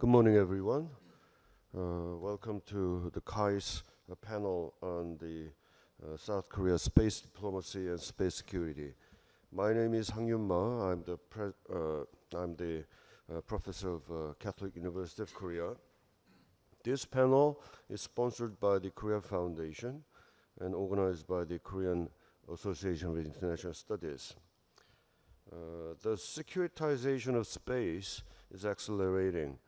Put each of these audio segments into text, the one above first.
Good morning, everyone. Welcome to the KAI's panel on the South Korea space diplomacy and space security. My name is Hang Yun-ma. I'm the professor of Catholic University of Korea. This panel is sponsored by the Korea Foundation and organized by the Korean Association of International Studies. The securitization of space is accelerating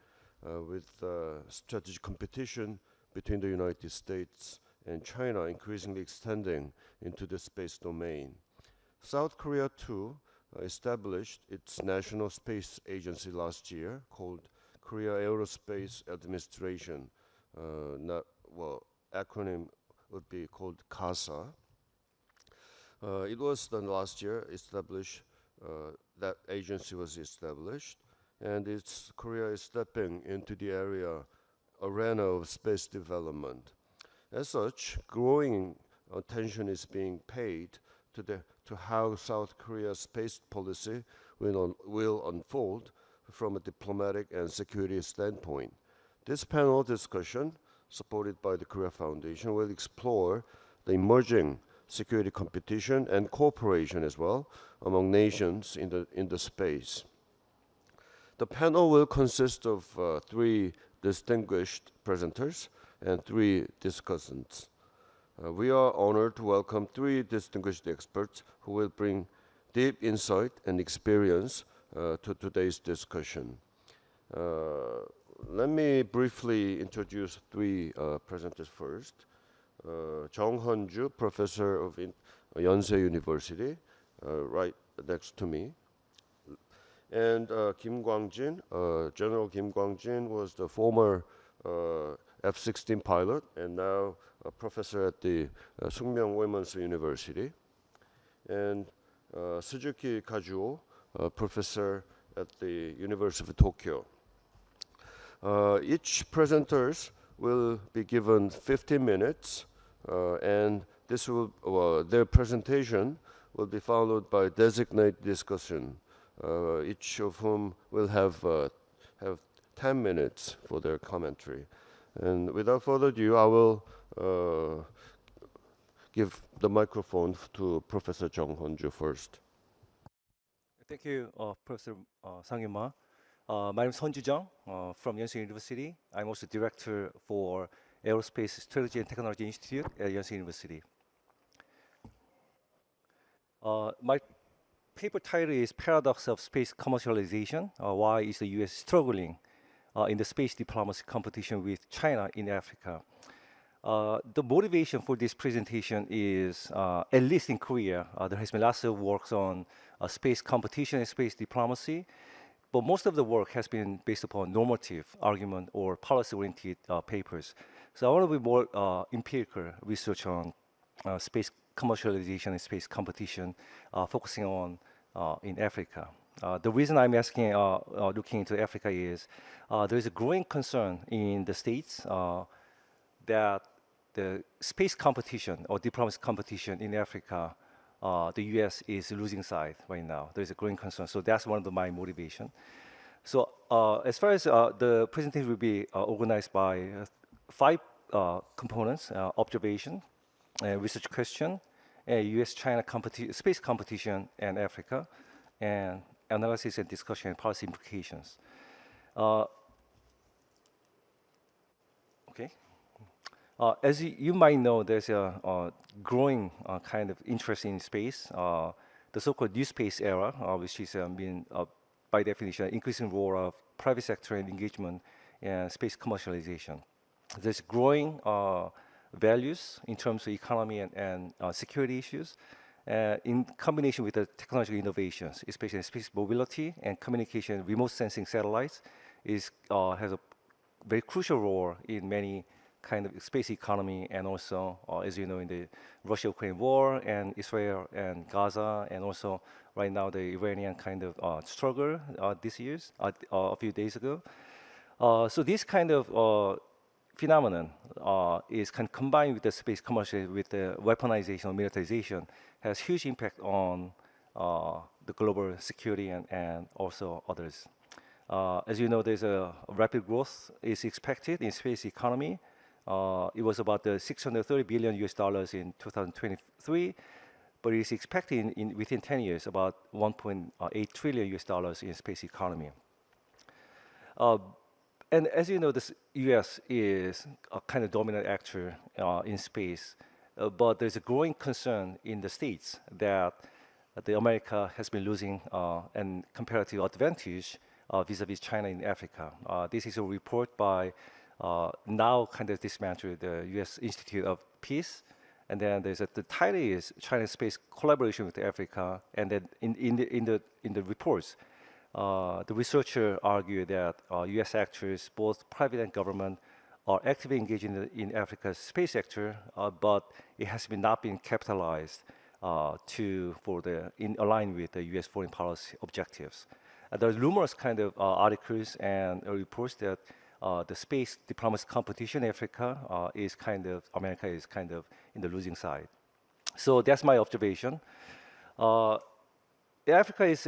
with strategic competition between the United States and China increasingly extending into the space domain. South Korea, too, established its national space agency last year called Korea Aerospace Administration. Acronym would be called KASA. It was done last year, that agency was established, and Korea is stepping into the arena of space development. As such, growing attention is being paid to how South Korea's space policy will unfold from a diplomatic and security standpoint. This panel discussion, supported by the Korea Foundation, will explore the emerging security competition and cooperation as well among nations in the space. The panel will consist of 3 distinguished presenters and 3 discussants. We are honored to welcome 3 distinguished experts who will bring deep insight and experience to today's discussion. Let me briefly introduce 3 presenters first. Jung Hon-ju, professor of Yonsei University, right next to me. And Kim Kwang-jin, General Kim Kwang-jin was the former F-16 pilot and now a professor at the Sungmyeong Women's University. And Suzuki Kazuo, professor at the University of Tokyo. Each presenters will be given 15 minutes, and their presentation will be followed by designated discussion. Each of whom will have 10 minutes for their commentary. And without further ado, I will give the microphone to Professor Jung Hon-ju first. Thank you, Professor Sang Yun-ma. My name is Hon-ju Jung from Yonsei University. I'm also director for Aerospace Strategy and Technology Institute at Yonsei University. My paper title is Paradox of Space Commercialization. Why is the U.S. struggling in the space diplomacy competition with China in Africa? The motivation for this presentation is, at least in Korea, there has been lots of work on space competition and space diplomacy, but most of the work has been based upon normative argument or policy-oriented papers. So I want to be more empirical research on space commercialization and space competition, focusing on in Africa. The reason I'm looking into Africa is there is a growing concern in the States that the space competition or diplomacy competition in Africa, the U.S. is losing side right now. There is a growing concern. So that's one of my motivation. So as far as the presentation will be organized by 5 components: observation, research question, U.S.-China space competition and Africa, and analysis and discussion and policy implications. Okay. As you might know, there's a growing kind of interest in space, the so-called new space era, which is by definition, increasing role of private sector and engagement in space commercialization. There's growing values in terms of economy and security issues, in combination with the technological innovations, especially space mobility and communication. Remote sensing satellites has a very crucial role in many kind of space economy, and also, as you know, in the Russia-Ukraine war and Israel and Gaza, and also right now the Iranian kind of struggle a few days ago. So this kind of phenomenon is kind of combined with the space commercial, with the weaponization or militarization, has huge impact on the global security and also others. As you know, there's a rapid growth is expected in space economy. It was about $630 billion in 2023, but it's expected within 10 years about $1.8 trillion in space economy. And as you know, the U.S. is a kind of dominant actor in space, but there's a growing concern in the states that America has been losing an comparative advantage vis-a-vis China in Africa. This is a report by now kind of dismantled the U.S. Institute of Peace, and then there's the title is China's space collaboration with Africa, and then in the reports, the researcher argued that U.S. actors, both private and government, are actively engaged in Africa's space sector, but it has not been capitalized in align with the U.S. foreign policy objectives. There's numerous kind of articles and reports that the space diplomacy competition in Africa America is kind of in the losing side. So that's my observation. Africa is,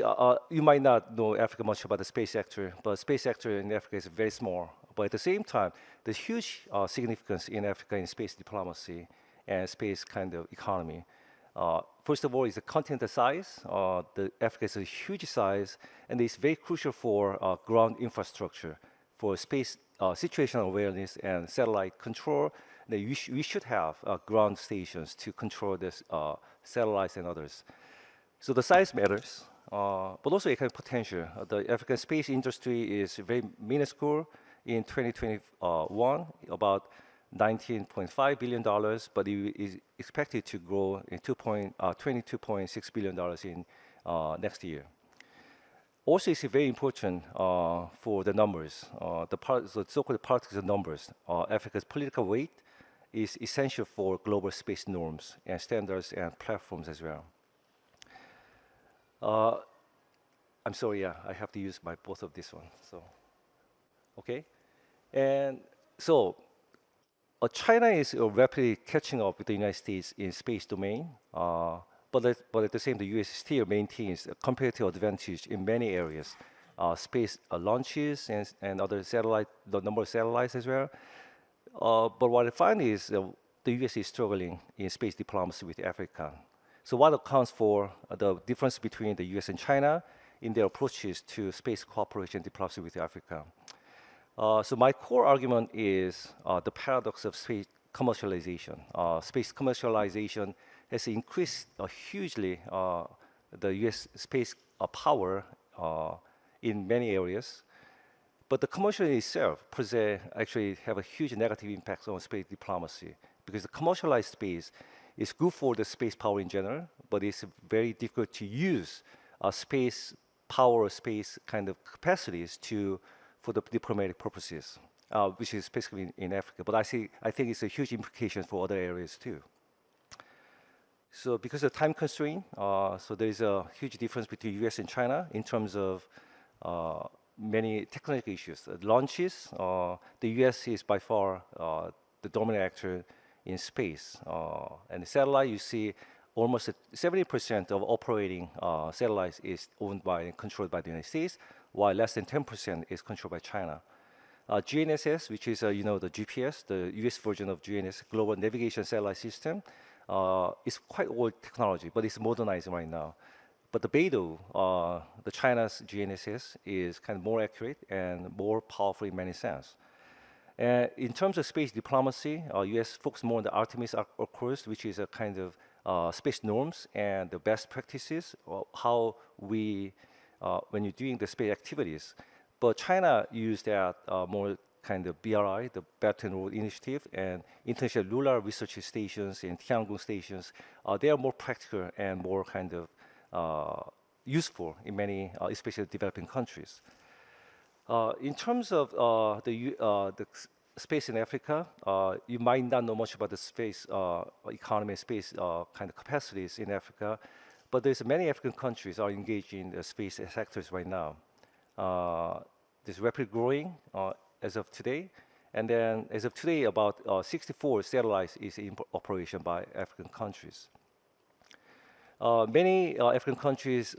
you might not know Africa much about the space sector, but space sector in Africa is very small. But at the same time, there's huge significance in Africa in space diplomacy and space kind of economy. First of all, is the continental size. Africa is a huge size, and it's very crucial for ground infrastructure, for space situational awareness and satellite control. We should have ground stations to control this satellites and others. So the size matters, but also economic potential. The African space industry is very minuscule. In 2021, about $19.5 billion, but it is expected to grow in $22.6 billion in next year. Also, it's very important for the numbers, the so-called politics of numbers. Africa's political weight is essential for global space norms and standards and platforms as well. I'm sorry, yeah, I have to use both of this one. So, okay, and so China is rapidly catching up with the United States in space domain, but at the same time, the U.S. still maintains a competitive advantage in many areas, space launches and other the number of satellites as well. But what I find is the U.S. is struggling in space diplomacy with Africa. So what accounts for the difference between the U.S. and China in their approaches to space cooperation and diplomacy with Africa? So my core argument is the paradox of space commercialization. Space commercialization has increased hugely the U.S. space power in many areas, but the commercial itself per se actually have a huge negative impact on space diplomacy, because the commercialized space is good for the space power in general, but it's very difficult to use space power, space kind of capacities for the diplomatic purposes, which is specifically in Africa. But I think it's a huge implication for other areas too. So because of time constraint, so there is a huge difference between US and China in terms of many technical issues. Launches, the US is by far the dominant actor in space. And the satellite, you see almost 70% of operating satellites is owned by and controlled by the United States, while less than 10% is controlled by China. GNSS, which is the GPS, the US version of GNSS, Global Navigation Satellite System, is quite old technology, but it's modernizing right now. But the Beidou, the China's GNSS, is kind of more accurate and more powerful in many sense. And in terms of space diplomacy, US focus more on the Artemis Accords, which is a kind of space norms and the best practices, how we, when you're doing the space activities. But China used that more kind of BRI, the Belt and Road Initiative, and International Lunar Research Stations and Tiangong stations. They are more practical and more kind of useful in many, especially developing countries. In terms of the space in Africa, you might not know much about the space economy, space kind of capacities in Africa, but there's many African countries are engaged in the space sectors right now. There's rapid growing as of today, and then as of today, about 64 satellites is in operation by African countries. Many African countries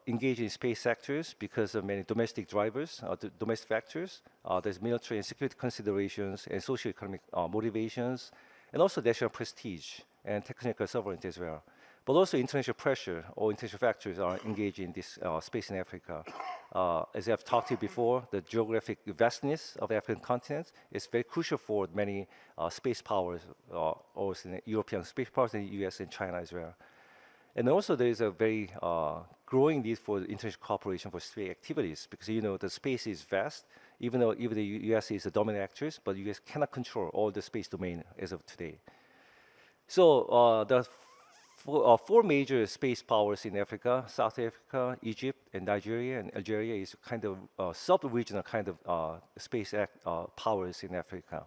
engage in space sectors because of many domestic drivers, domestic factors. There's military and security considerations and socio-economic motivations, and also national prestige and technical sovereignty as well. But also international pressure or international factors are engaged in this space in Africa. As I've talked to you before, the geographic vastness of the African continent is very crucial for many space powers, also European space powers in the US and China as well. And also there is a very growing need for international cooperation for space activities because the space is vast, even the US is a dominant actor, but the US cannot control all the space domain as of today. So the four major space powers in Africa: South Africa, Egypt, and Nigeria, and Algeria is kind of sub-regional kind of space powers in Africa.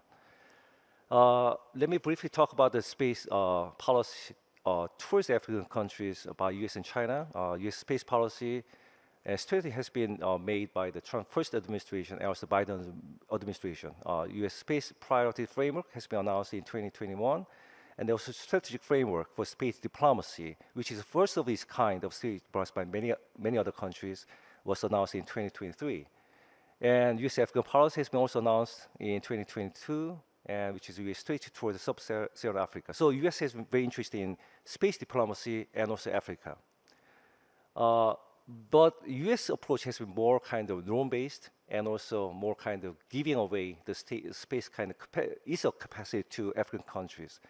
Let me briefly talk about the space policy towards African countries by US and China. US space policy and strategy has been made by the Trump first administration and also Biden administration. US space priority framework has been announced in 2021. And there was a strategic framework for space diplomacy, which is the first of its kind of space diplomacy by many other countries, was announced in 2023. And US-African policy has been also announced in 2022, and which is US strategy towards the sub-Saharan Africa. So US has been very interested in space diplomacy and also Africa. But US approach has been more kind of norm-based and also more kind of giving away the space kind of capacity to African countries.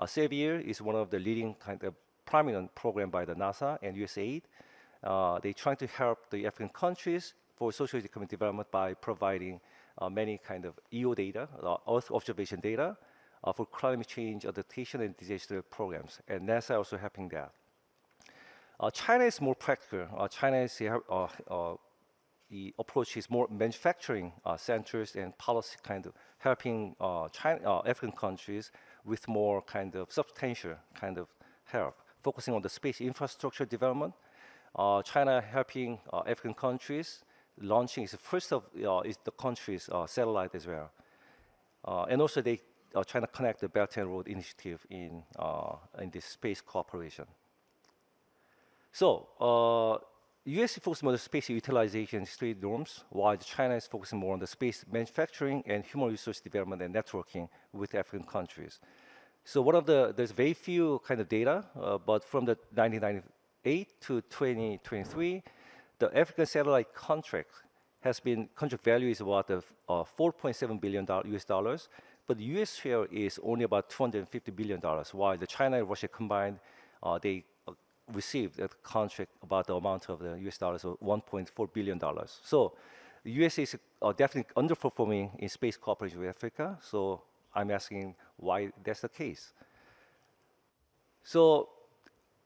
Xavier is one of the leading kind of prominent program by the NASA and USAID. They're trying to help the African countries for socio-economic development by providing many kind of EO data, Earth observation data, for climate change adaptation and disaster programs. And NASA also helping that. China is more practical. China's the approach is more manufacturing centers and policy kind of helping African countries with more kind of substantial kind of help, focusing on the space infrastructure development. China helping African countries launching is the first of is the country's satellite as well, and also they China connect the Belt and Road Initiative in this space cooperation. So. US is focusing on the space utilization state norms, while China is focusing more on the space manufacturing and human resource development and networking with African countries. So there's very few kind of data, but from the 1998 to 2023, the African satellite contract value is about $4.7 billion US dollars, but the US share is only about $250 billion, while the China and Russia combined, they received a contract about the amount of the US dollars of $1.4 billion. So the US is definitely underperforming in space cooperation with Africa. So I'm asking why that's the case. So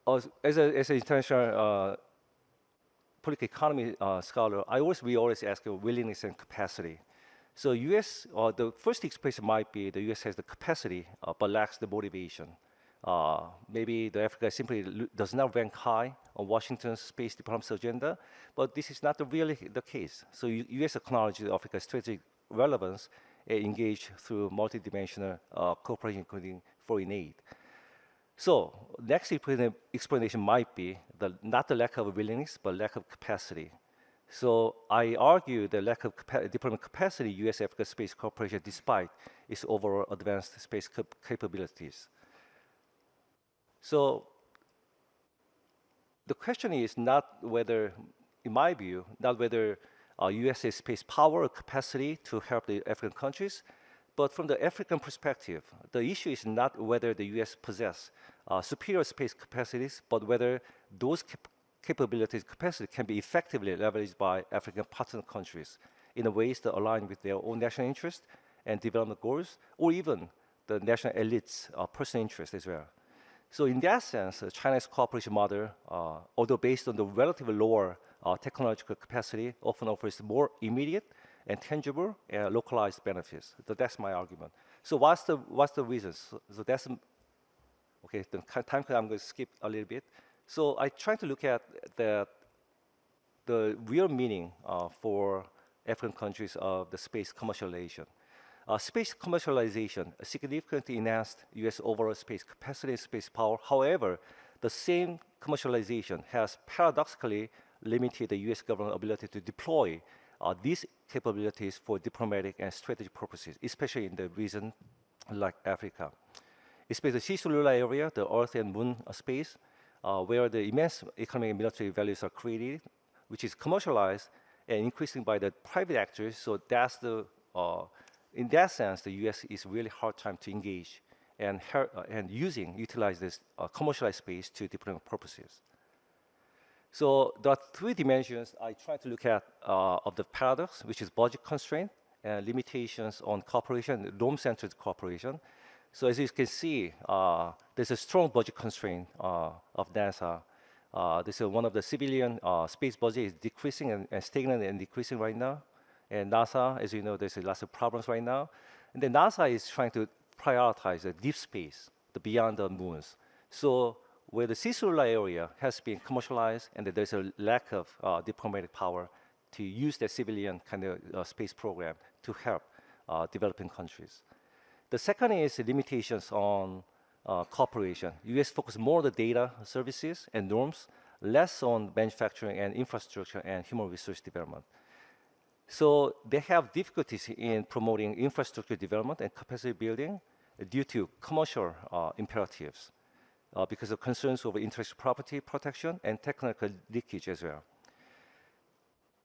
as an international political economy scholar, we always ask willingness and capacity. So US, the first expression might be the US has the capacity but lacks the motivation. Maybe the Africa simply does not rank high on Washington's space diplomacy agenda, but this is not really the case. So U.S. acknowledges Africa's strategic relevance and engage through multidimensional cooperation, including foreign aid. So next explanation might be not the lack of willingness, but lack of capacity. So I argue the lack of diplomatic capacity U.S.-Africa space cooperation despite its overall advanced space capabilities. So the question is not whether, in my view, not whether U.S. has space power or capacity to help the African countries, but from the African perspective, the issue is not whether the U.S. possess superior space capacities, but whether those capabilities, capacity can be effectively leveraged by African partner countries in a ways that align with their own national interest and development goals, or even the national elites' personal interest as well. So in that sense, China's cooperation model, although based on the relatively lower technological capacity, often offers more immediate and tangible and localized benefits. So that's my argument. So what's the reasons? So that's okay. The time I'm going to skip a little bit. So I try to look at the real meaning for African countries of the space commercialization. Space commercialization significantly enhanced U.S. overall space capacity and space power. However, the same commercialization has paradoxically limited the US government ability to deploy these capabilities for diplomatic and strategic purposes, especially in the region like Africa. Especially the cislunar area, the Earth and Moon space, where the immense economic and military values are created, which is commercialized and increasing by the private actors. So that's the, in that sense, the US is really hard time to engage and utilize this commercialized space to diplomatic purposes. So there are three dimensions I try to look at of the paradox, which is budget constraint and limitations on cooperation, norm-centered cooperation. So as you can see, there's a strong budget constraint of NASA. This is one of the civilian space budget is decreasing and stagnant and decreasing right now. And NASA, as you know, there's lots of problems right now. And then NASA is trying to prioritize the deep space, the beyond the moons. So where the cislunar area has been commercialized and there's a lack of diplomatic power to use the civilian kind of space program to help developing countries. The second is limitations on cooperation. US focus more on the data services and norms, less on manufacturing and infrastructure and human resource development. So they have difficulties in promoting infrastructure development and capacity building due to commercial imperatives because of concerns over intellectual property protection and technical leakage as well.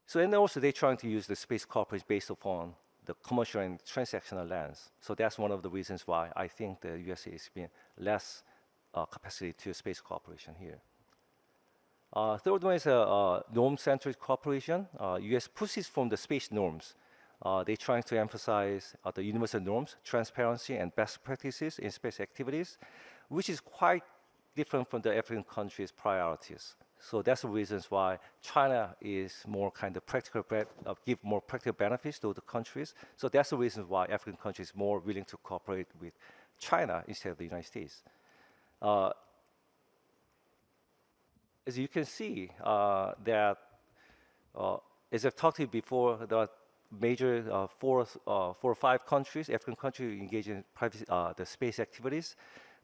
So and also they're trying to use the space cooperation based upon the commercial and transactional lens. So that's one of the reasons why I think the USA has been less capacity to space cooperation here. Third one is norm-centered cooperation. US pushes from the space norms. They're trying to emphasize the universal norms, transparency, and best practices in space activities, which is quite different from the African countries' priorities. So that's the reasons why China is more kind of practical, give more practical benefits to the countries. So that's the reason why African countries are more willing to cooperate with China instead of the United States. As you can see, that as I've talked to you before, there are major four or five countries, African countries, engage in private, the space activities.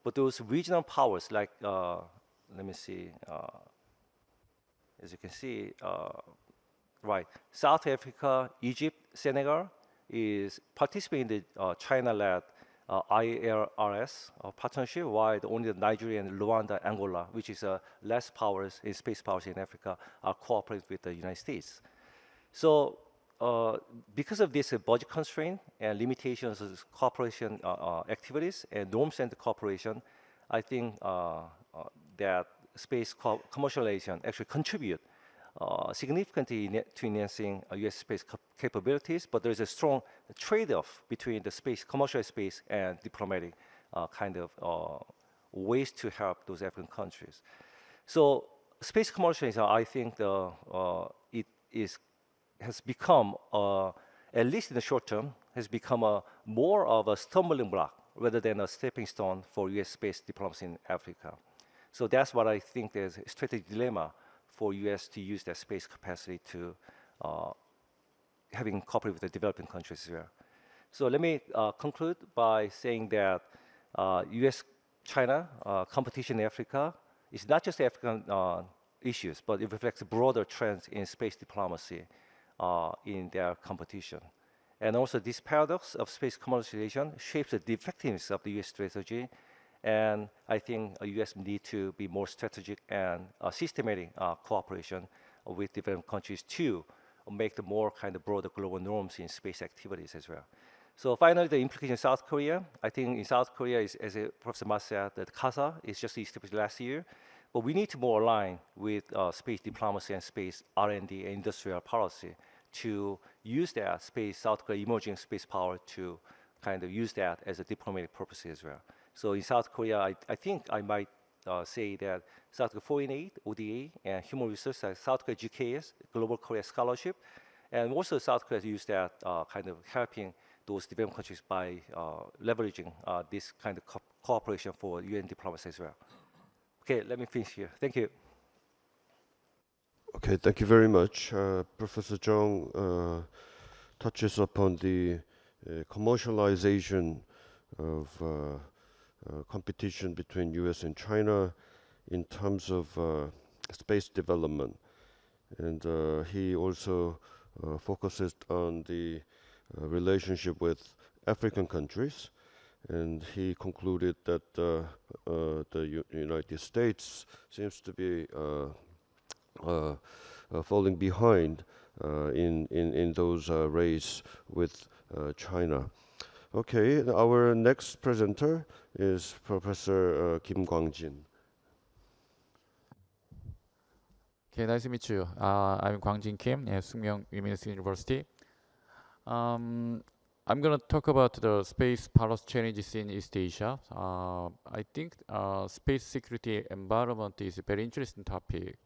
But those regional powers, like let me see. As you can see, right, South Africa, Egypt, Senegal is participating in the China-led IRRS partnership, while only the Nigeria and Rwanda, Angola, which is less powers in space powers in Africa, are cooperating with the United States. So because of this budget constraint and limitations of cooperation activities and norm-centered cooperation, I think that space commercialization actually contribute significantly to enhancing US space capabilities, but there's a strong trade-off between the space, commercial space, and diplomatic kind of ways to help those African countries. So space commercialization, I think has become, at least in the short term, has become more of a stumbling block rather than a stepping stone for US space diplomacy in Africa. So that's what I think there's a strategic dilemma for US to use their space capacity to having cooperate with the developing countries as well. So let me conclude by saying that US-China competition in Africa is not just African issues, but it reflects broader trends in space diplomacy in their competition. And also this paradox of space commercialization shapes the effectiveness of the US strategy. And I think US need to be more strategic and systematic cooperation with different countries to make the more kind of broader global norms in space activities as well. So finally, the implication in South Korea. I think in South Korea, as Professor Ma said, that CASA is just established last year. But we need to more align with space diplomacy and space R&D and industrial policy to use that space, South Korea emerging space power to kind of use that as a diplomatic purpose as well. So in South Korea, I think I might say that South Korea Foreign Aid, ODA, and Human Resources, South Korea GKS, Global Korea Scholarship, and also South Korea use that kind of helping those developing countries by leveraging this kind of cooperation for UN diplomacy as well. Okay, let me finish here. Thank you. Okay, thank you very much. Professor Jung touches upon the commercialization of competition between US and China in terms of space development. And he also focuses on the relationship with African countries. And he concluded that the United States seems to be falling behind in those race with China. Okay, our next presenter is Professor Kim Kwang-jin. Okay, nice to meet you. I'm Kwang-jin Kim at Sungmyeong Women's University. I'm going to talk about the space policy challenges in East Asia. I think space security environment is a very interesting topic,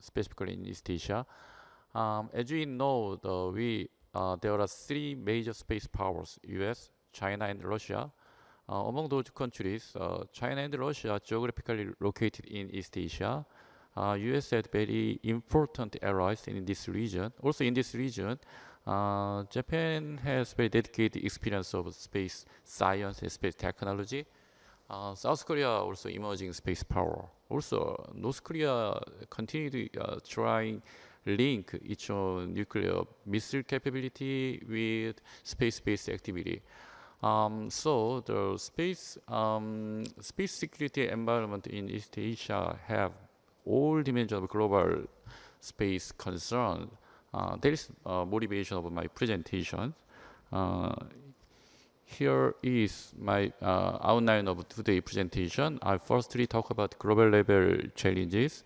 specifically in East Asia. As we know, there are three major space powers: US, China, and Russia. Among those countries, China and Russia are geographically located in East Asia. US had very important allies in this region. Also in this region, Japan has very dedicated experience of space science and space technology. South Korea also emerging space power. Also, North Korea continue to trying link its own nuclear missile capability with space-based activity. So the space security environment in East Asia have all dimensions of global space concern. That is motivation of my presentation. Here is my outline of today's presentation. I firstly talk about global level challenges.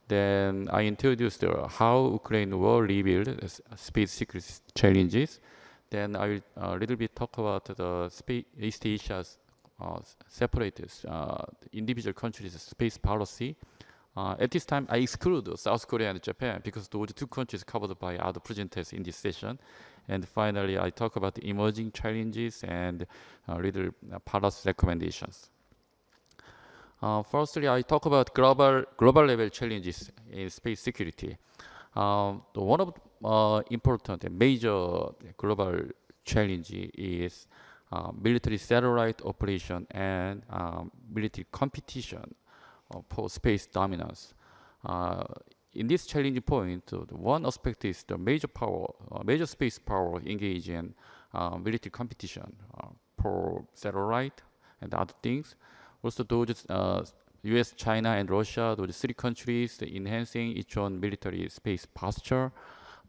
Then I introduced how Ukraine war revealed space security challenges. Then I will a little bit talk about the East Asia's separated individual countries' space policy. At this time, I exclude South Korea and Japan because those two countries covered by other presenters in this session. And finally, I talk about the emerging challenges and little policy recommendations. Firstly, I talk about global level challenges in space security. One of important and major global challenge is military satellite operation and military competition for space dominance. In this challenging point, one aspect is the major space power engage in military competition for satellite and other things. Also, those US, China, and Russia, those three countries enhancing each own military space posture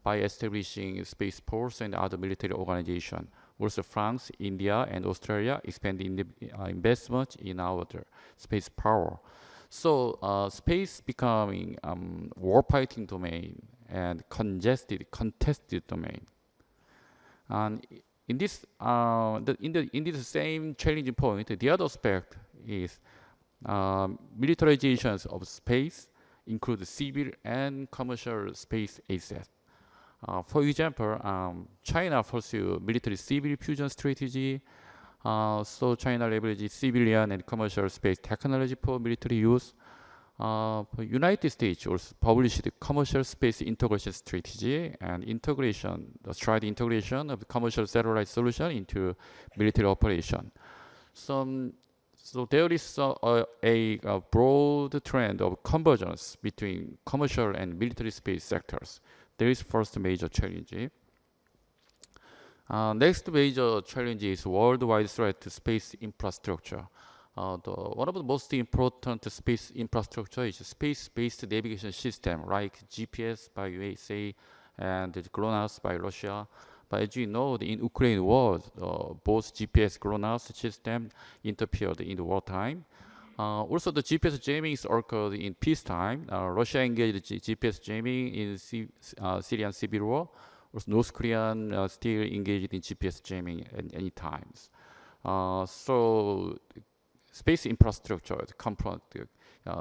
by establishing space force and other military organization. Also, France, India, and Australia expanding investment in our space power. So, space becoming warfighting domain and contested domain. And in this same challenging point, the other aspect is militarizations of space include civil and commercial space assets. For example, China pursues military-civil fusion strategy. So China leverages civilian and commercial space technology for military use. United States also published the commercial space integration strategy and tried integration of commercial satellite solution into military operation. So there is a broad trend of convergence between commercial and military space sectors. There is first major challenge. Next major challenge is worldwide threat to space infrastructure. One of the most important space infrastructure is space-based navigation system like GPS by USA and GLONASS by Russia. But as you know, in Ukraine war, both GPS GLONASS system interfered in the wartime. Also, the GPS jamming occurred in peacetime. Russia engaged GPS jamming in Syrian civil war. Also, North Korean still engaged in GPS jamming at any times. So, space infrastructure confront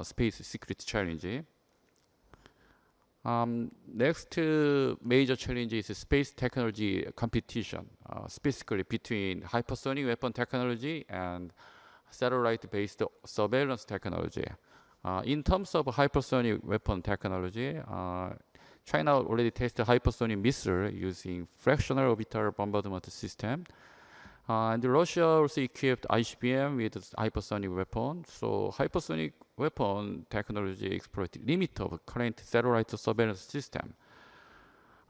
space security challenge. Next major challenge is space technology competition, specifically between hypersonic weapon technology and satellite-based surveillance technology. In terms of hypersonic weapon technology, China already tested hypersonic missile using fractional orbital bombardment system. And Russia also equipped ICBM with hypersonic weapon. So hypersonic weapon technology exploits limit of current satellite surveillance system.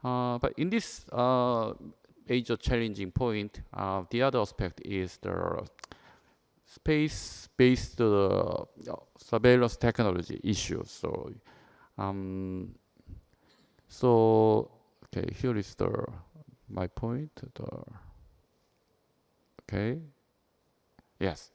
But in this major challenging point, the other aspect is the space-based surveillance technology issue. So, okay, here is my point. Okay. Yes.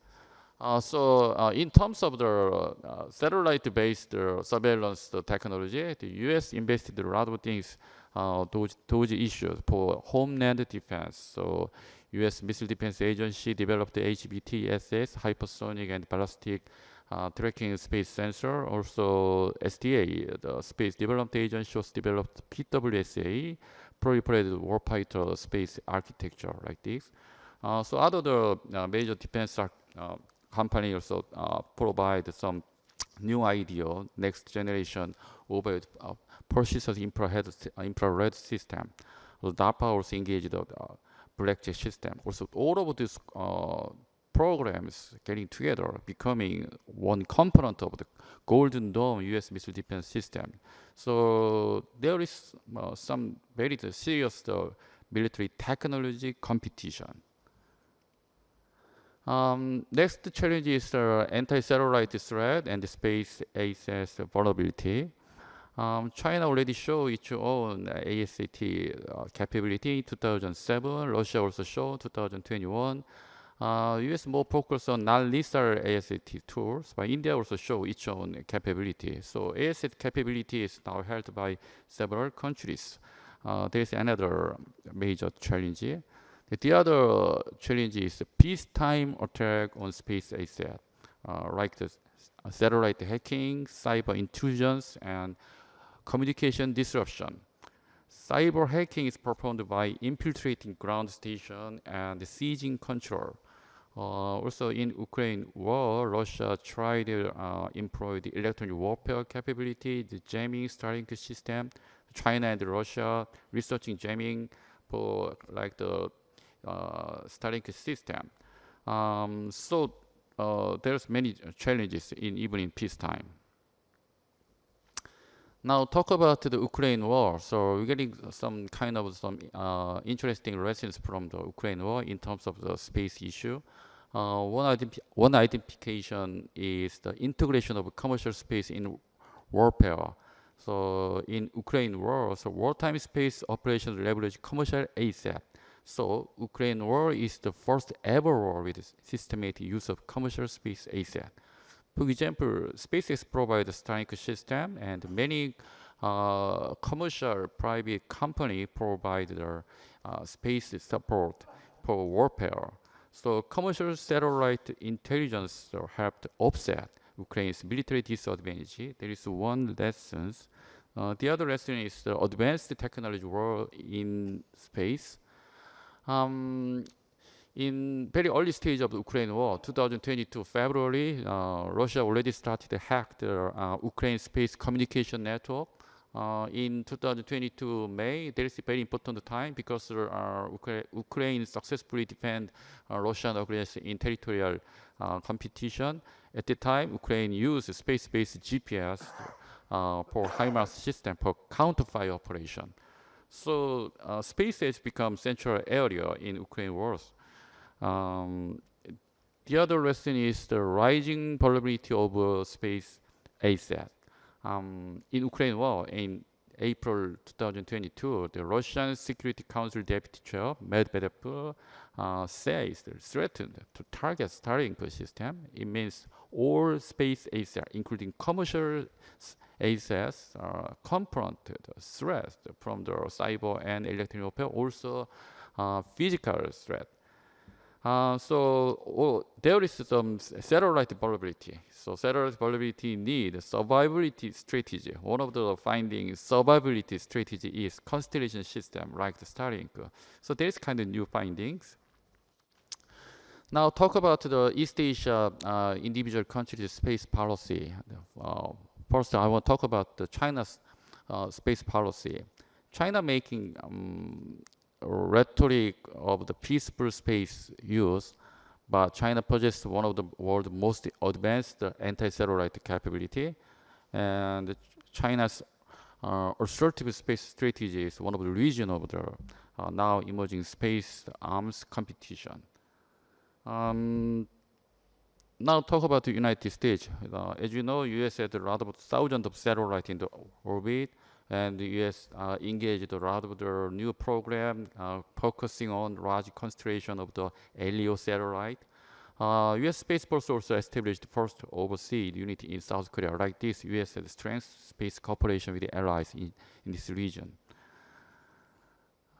In terms of the satellite-based surveillance technology, the U.S. invested a lot of things those issues for homeland defense. So, U.S. Missile Defense Agency developed the HBTSS, hypersonic and ballistic tracking space sensor. Also, SDA, the Space Development Agency, also developed PWSA, proliferated warfighter space architecture like this. So other major defense company also provide some new idea, next generation over persistent infrared system. So DARPA also engaged the blackjack system. Also, all of these programs getting together, becoming one component of the Golden Dome U.S. missile defense system. So there is some very serious military technology competition. Next challenge is anti-satellite threat and the space access vulnerability. China already showed its own ASAT capability in 2007. Russia also showed 2021. US more focused on non-lethal ASAT tools, but India also showed its own capability. So ASAT capability is now held by several countries. There is another major challenge. The other challenge is peacetime attack on space asset, like the satellite hacking, cyber intrusions, and communication disruption. Cyber hacking is performed by infiltrating ground station and seizing control. Also in Ukraine war, Russia tried to employ the electronic warfare capability, the jamming Starlink system. China and Russia researching jamming for like the Starlink system. So there's many challenges even in peacetime. Now talk about the Ukraine war. So we're getting some interesting lessons from the Ukraine war in terms of the space issue. One identification is the integration of commercial space in warfare. So in Ukraine war, so wartime space operations leverage commercial asset. So Ukraine war is the first ever war with systematic use of commercial space asset. For example, SpaceX provides a Starlink system, and many commercial private companies provide their space support for warfare. So commercial satellite intelligence helped offset Ukraine's military disadvantage. There is one lesson. The other lesson is the advanced technology war in space. In very early stage of the Ukraine war, 2022 February, Russia already started to hack the Ukraine space communication network. In 2022 May, there is a very important time because Ukraine successfully defend Russian aggression in territorial competition. At the time, Ukraine used space-based GPS for HIMARS system for counterfire operation. So space has become central area in Ukraine wars. The other lesson is the rising vulnerability of space asset. In Ukraine war, in April 2022, the Russian Security Council Deputy Chair Medvedev says they're threatened to target Starlink system. It means all space assets, including commercial assets, confronted threats from the cyber and electronic warfare, also physical threat. There is some satellite vulnerability. So satellite vulnerability need survivability strategy. One of the findings, survivability strategy is constellation system like the Starlink. So there's kind of new findings. Now talk about the East Asia individual countries' space policy. First, I want to talk about the China's space policy. China making rhetoric of the peaceful space use, but China possesses one of the world's most advanced anti-satellite capability, and China's assertive space strategy is one of the reasons of the now emerging space arms competition. Now talk about the United States. As you know, U.S. had a lot of thousands of satellites in the orbit, and the U.S. Engaged a lot of the new program focusing on large constellation of the LEO satellite. U.S. Space Force also established the first overseas unit in South Korea. Like this, U.S. had strength space cooperation with the allies in this region.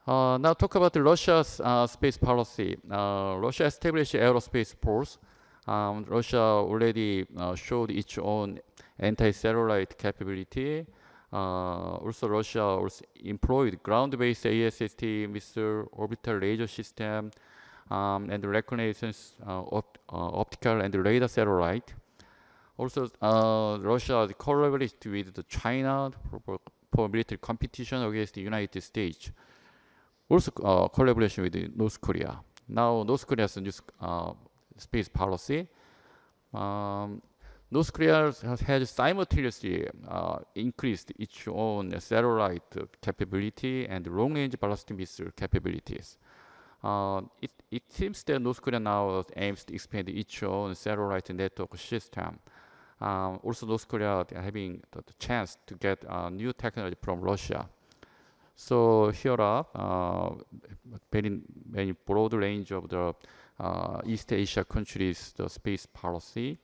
Now talk about the Russia's space policy. Russia established aerospace force. Russia already showed its own anti-satellite capability. Also, Russia also employed ground-based ASST missile, orbital laser system, and reconnaissance optical and radar satellite. Also, Russia collaborated with China for military competition against the United States. Also, collaboration with North Korea. Now, North Korea's new space policy. North Korea has simultaneously increased its own satellite capability and long-range ballistic missile capabilities. It seems that North Korea now aims to expand its own satellite network system. Also, North Korea having the chance to get new technology from Russia. So here are very broad range of the East Asia countries, the space policy.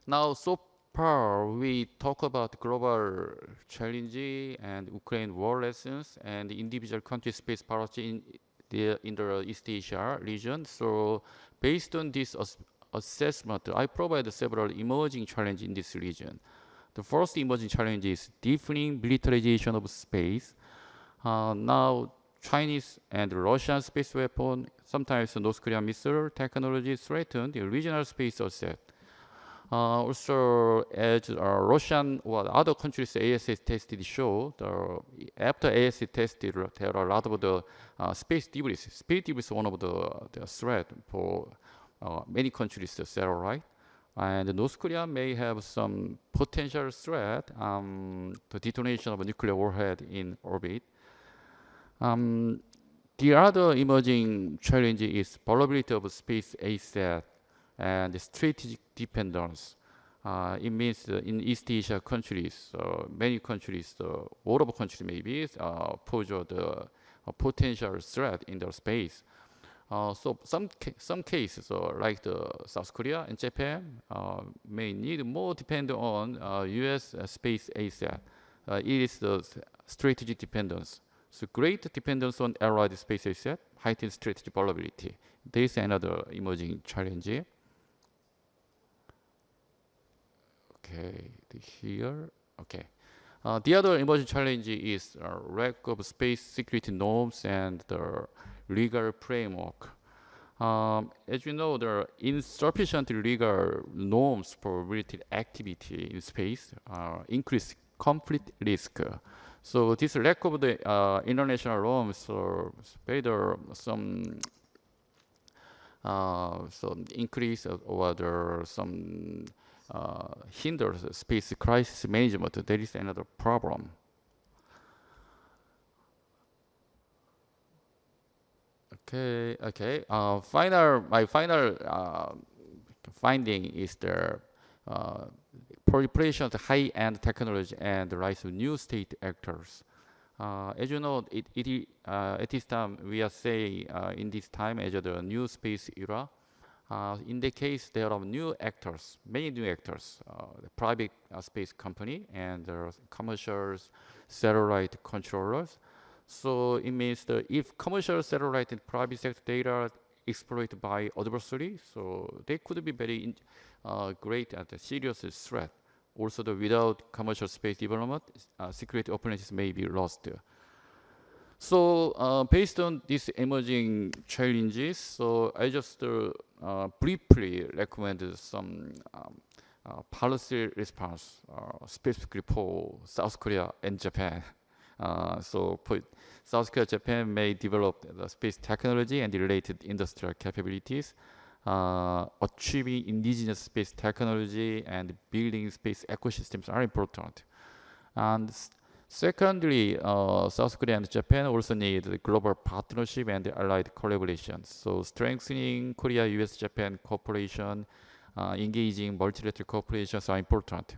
Now, so far we talk about global challenge and Ukraine war lessons and individual country space policy in the East Asia region. So, based on this assessment, I provide several emerging challenges in this region. The first emerging challenge is deepening militarization of space. Now, Chinese and Russian space weapon, sometimes North Korean missile technology threaten the regional space asset. Also, as Russian or other countries' ASS tested show, after ASS tested, there are a lot of the space debris. Space debris is one of the threat for many countries' satellite. And North Korea may have some potential threat, the detonation of a nuclear warhead in orbit. The other emerging challenge is vulnerability of space asset and strategic dependence. It means in East Asia countries, many countries, all of countries maybe, pose the potential threat in their space. So some cases, like the South Korea and Japan, may need more depend on U.S. space asset. It is the strategic dependence. So great dependence on allied space asset, heightened strategic vulnerability. There is another emerging challenge. Okay, here. Okay. The other emerging challenge is lack of space security norms and the legal framework. As you know, there are insufficient legal norms for military activity in space, increase conflict risk. So this lack of the international norms, some increase or some hinders space crisis management. There is another problem. Okay. My final finding is the proliferation of high-end technology and the rise of new state actors. As you know, at this time we are saying in this time as the new space era. In the case, there are new actors, many new actors, the private space company and commercial satellite controllers. So it means that if commercial satellite and private sector data exploited by adversaries, so they could be very great and a serious threat. Also, without commercial space development, security opportunities may be lost. So based on these emerging challenges, so I just briefly recommended some policy response specifically for South Korea and Japan. South Korea, Japan may develop the space technology and related industrial capabilities, achieving indigenous space technology and building space ecosystems are important. And secondly, South Korea and Japan also need global partnership and allied collaboration. So strengthening Korea-US-Japan cooperation, engaging multilateral cooperations are important.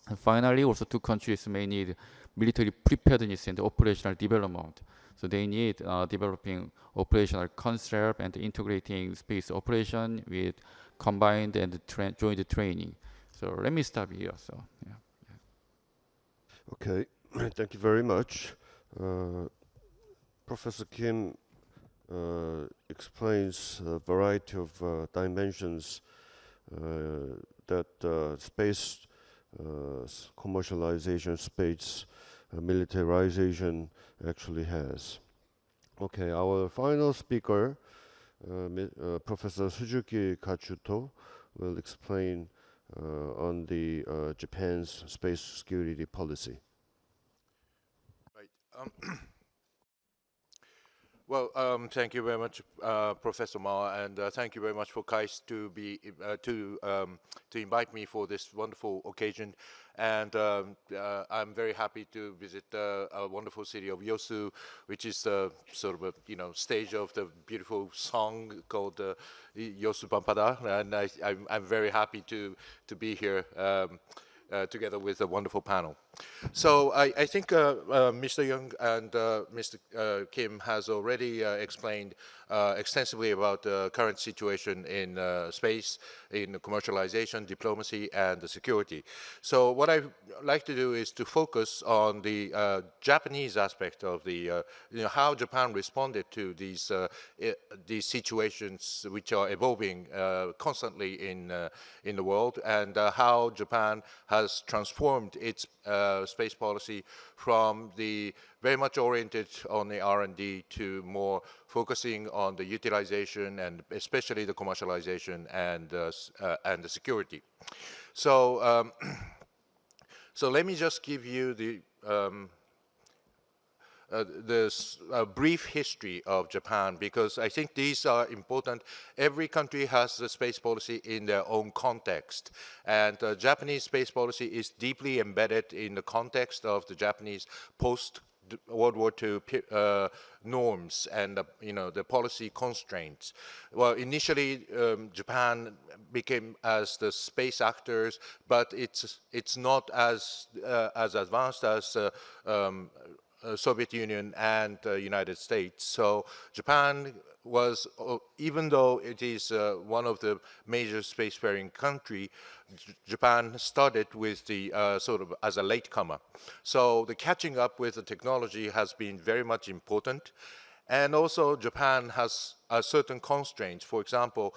And finally, also two countries may need military preparedness and operational development. So they need developing operational concept and integrating space operation with combined and joint training. So let me stop here. So yeah. Okay, thank you very much. Professor Kim explains a variety of dimensions that space commercialization, space militarization actually has. Okay, our final speaker, Professor Suzuki Kachuto, will explain on the Japan's space security policy. Right. Well, thank you very much, Professor Ma, and thank you very much for KAIST to invite me for this wonderful occasion. And I'm very happy to visit a wonderful city of Yosu, which is the sort of stage of the beautiful song called Yosu Pampada, and I'm very happy to be here. Together with a wonderful panel. So I think Mr. Young and Mr. Kim has already explained extensively about the current situation in space, in commercialization, diplomacy, and the security. So what I'd like to do is to focus on the Japanese aspect of the, how Japan responded to these situations which are evolving constantly in the world, and how Japan has transformed its space policy from the very much oriented on the R&D to more focusing on the utilization and especially the commercialization and the security. So, so let me just give you the brief history of Japan, because I think these are important. Every country has a space policy in their own context, and Japanese space policy is deeply embedded in the context of the Japanese post-World War II norms and the policy constraints. Well, initially Japan became as the space actors, but it's not as advanced as Soviet Union and United States. So Japan was, even though it is one of the major spacefaring country, Japan started with the sort of as a latecomer. So the catching up with the technology has been very much important. And also Japan has certain constraints. For example,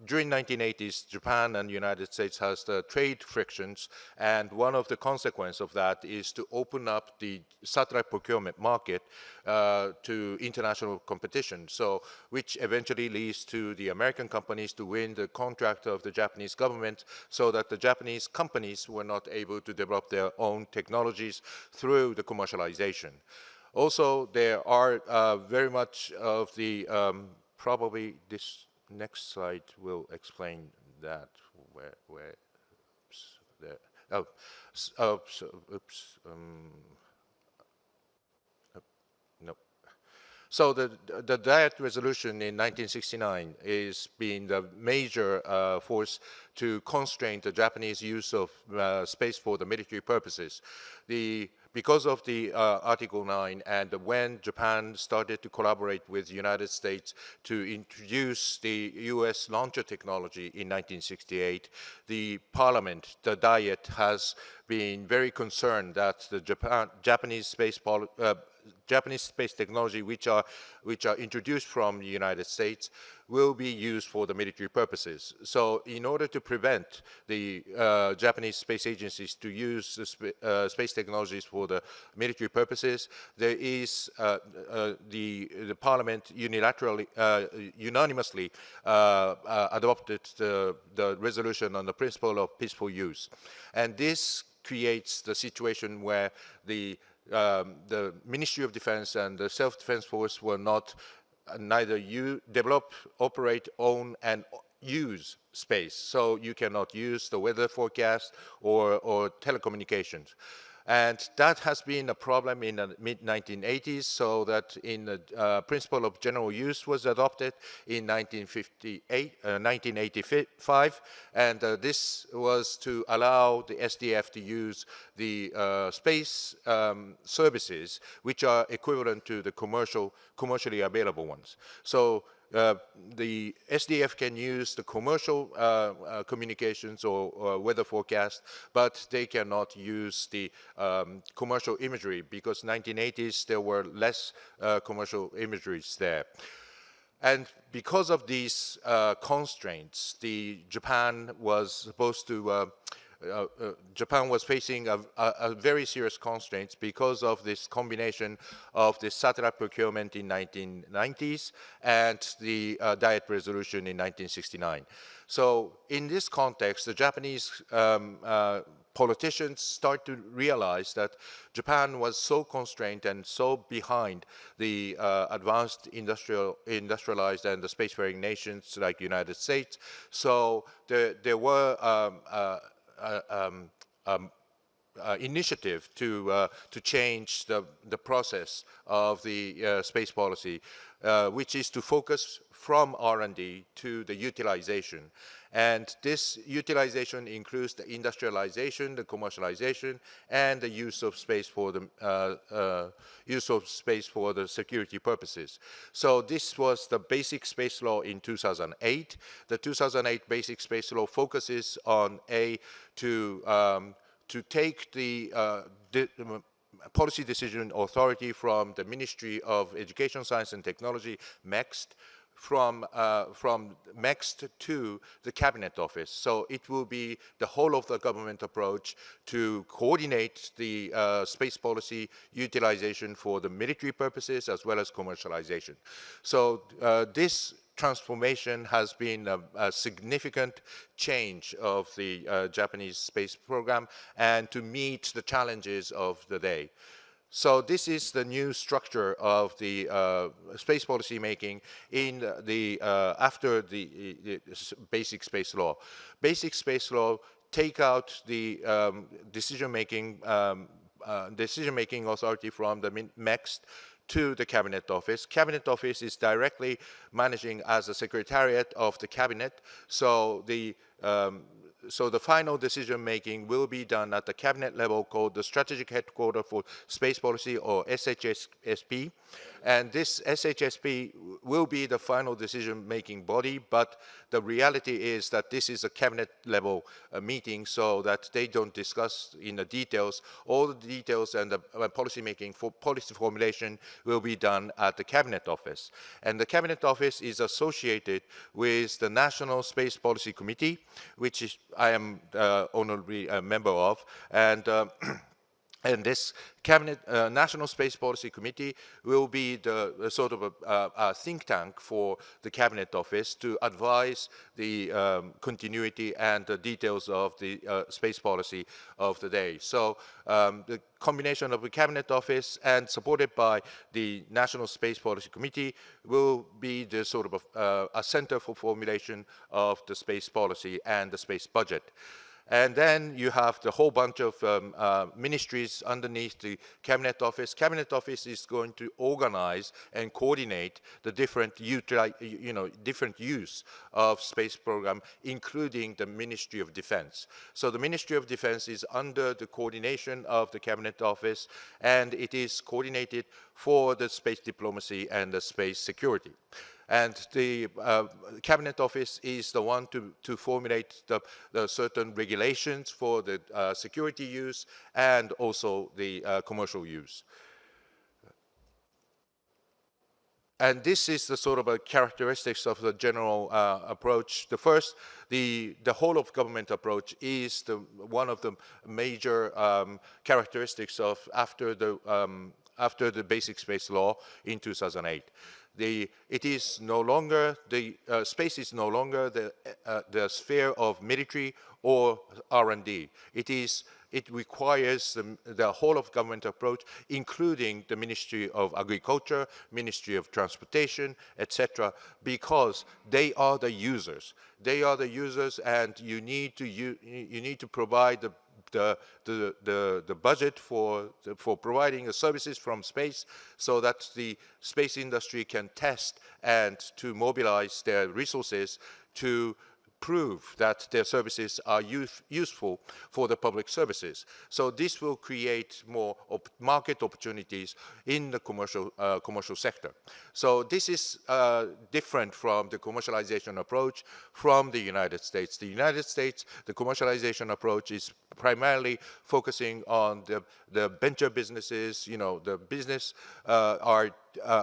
during 1980s, Japan and the United States has the trade frictions, and one of the consequences of that is to open up the satellite procurement market to international competition, so which eventually leads to the American companies to win the contract of the Japanese government, so that the Japanese companies were not able to develop their own technologies through the commercialization. Also, there are very much of the, probably this next slide will explain that, no. So the Diet resolution in 1969 is being the major force to constrain the Japanese use of space for the military purposes. Because of the Article 9, and when Japan started to collaborate with the United States to introduce the US launcher technology in 1968, the Parliament, the Diet, has been very concerned that the Japanese space technology which are introduced from the United States will be used for the military purposes. So in order to prevent the Japanese space agencies to use the space technologies for the military purposes, there is the Parliament unilaterally, unanimously adopted the resolution on the principle of peaceful use. And this creates the situation where the the Ministry of Defense and the Self-Defense Force were not neither develop, operate, own, and use space. So you cannot use the weather forecast or telecommunications. And that has been a problem in the mid-1980s, so that in the principle of general use was adopted in 1985, and this was to allow the SDF to use the space services, which are equivalent to the commercially available ones. So the SDF can use the commercial communications or weather forecast, but they cannot use the commercial imagery, because 1980s there were less commercial imageries there. And because of these constraints, Japan was supposed to Japan was facing a very serious constraints because of this combination of the satellite procurement in 1990s and the Diet Resolution in 1969. So in this context, the Japanese politicians start to realize that Japan was so constrained and so behind the advanced industrialized and the spacefaring nations like the United States. So there were initiative to change the process of the space policy, which is to focus from R&D to the utilization. And this utilization includes the industrialization, the commercialization, and the use of space for the security purposes. So this was the basic space law in 2008. The 2008 basic space law focuses on to take the policy decision authority from the Ministry of Education, Science and Technology, MEXT, from MEXT to the Cabinet Office. So it will be the whole of the government approach to coordinate the space policy utilization for the military purposes as well as commercialization. So this transformation has been a significant change of the Japanese space program and to meet the challenges of the day. So this is the new structure of the space policy making in the after the basic space law. Basic space law take out the decision-making authority from the MEXT to the Cabinet Office. Cabinet Office is directly managing as a secretariat of the Cabinet. So the final decision-making will be done at the cabinet level, called the Strategic Headquarters for Space Policy, or SHSP. And this SHSP will be the final decision-making body, but the reality is that this is a cabinet-level meeting, so that they don't discuss in the details. All the details and the policy-making for policy formulation will be done at the Cabinet Office. And the Cabinet Office is associated with the National Space Policy Committee, which is I am honorably a member of, and this Cabinet National Space Policy Committee will be the sort of a think tank for the Cabinet Office to advise the continuity and the details of the space policy of the day. So the combination of the Cabinet Office and supported by the National Space Policy Committee will be the sort of a center for formulation of the space policy and the space budget. And then you have the whole bunch of ministries underneath the Cabinet Office. Cabinet Office is going to organize and coordinate the different use of space program, including the Ministry of Defense. So the Ministry of Defense is under the coordination of the Cabinet Office, and it is coordinated for the space diplomacy and the space security. And the Cabinet Office is the one to formulate the certain regulations for the security use and also the commercial use. And this is the sort of a characteristics of the general approach. The first, the whole of government approach is one of the major characteristics of after the after the Basic Space Law in 2008. It is no longer space is no longer the sphere of military or R&D. It requires the whole of government approach, including the Ministry of Agriculture, Ministry of Transportation, etc., because they are the users. They are the users, and you need to provide the budget for providing the services from space, so that the space industry can test and to mobilize their resources to prove that their services are useful for the public services. So this will create more market opportunities in the commercial sector. So this is different from the commercialization approach from the United States. The United States, the commercialization approach is primarily focusing on the venture businesses. You know, the business are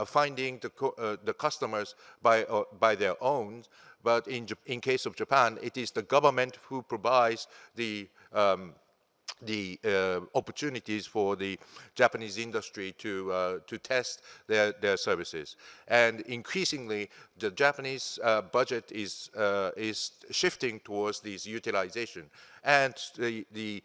finding the customers by their own. But in case of Japan, it is the government who provides the opportunities for the Japanese industry to test their services. And increasingly, the Japanese budget is shifting towards this utilization and the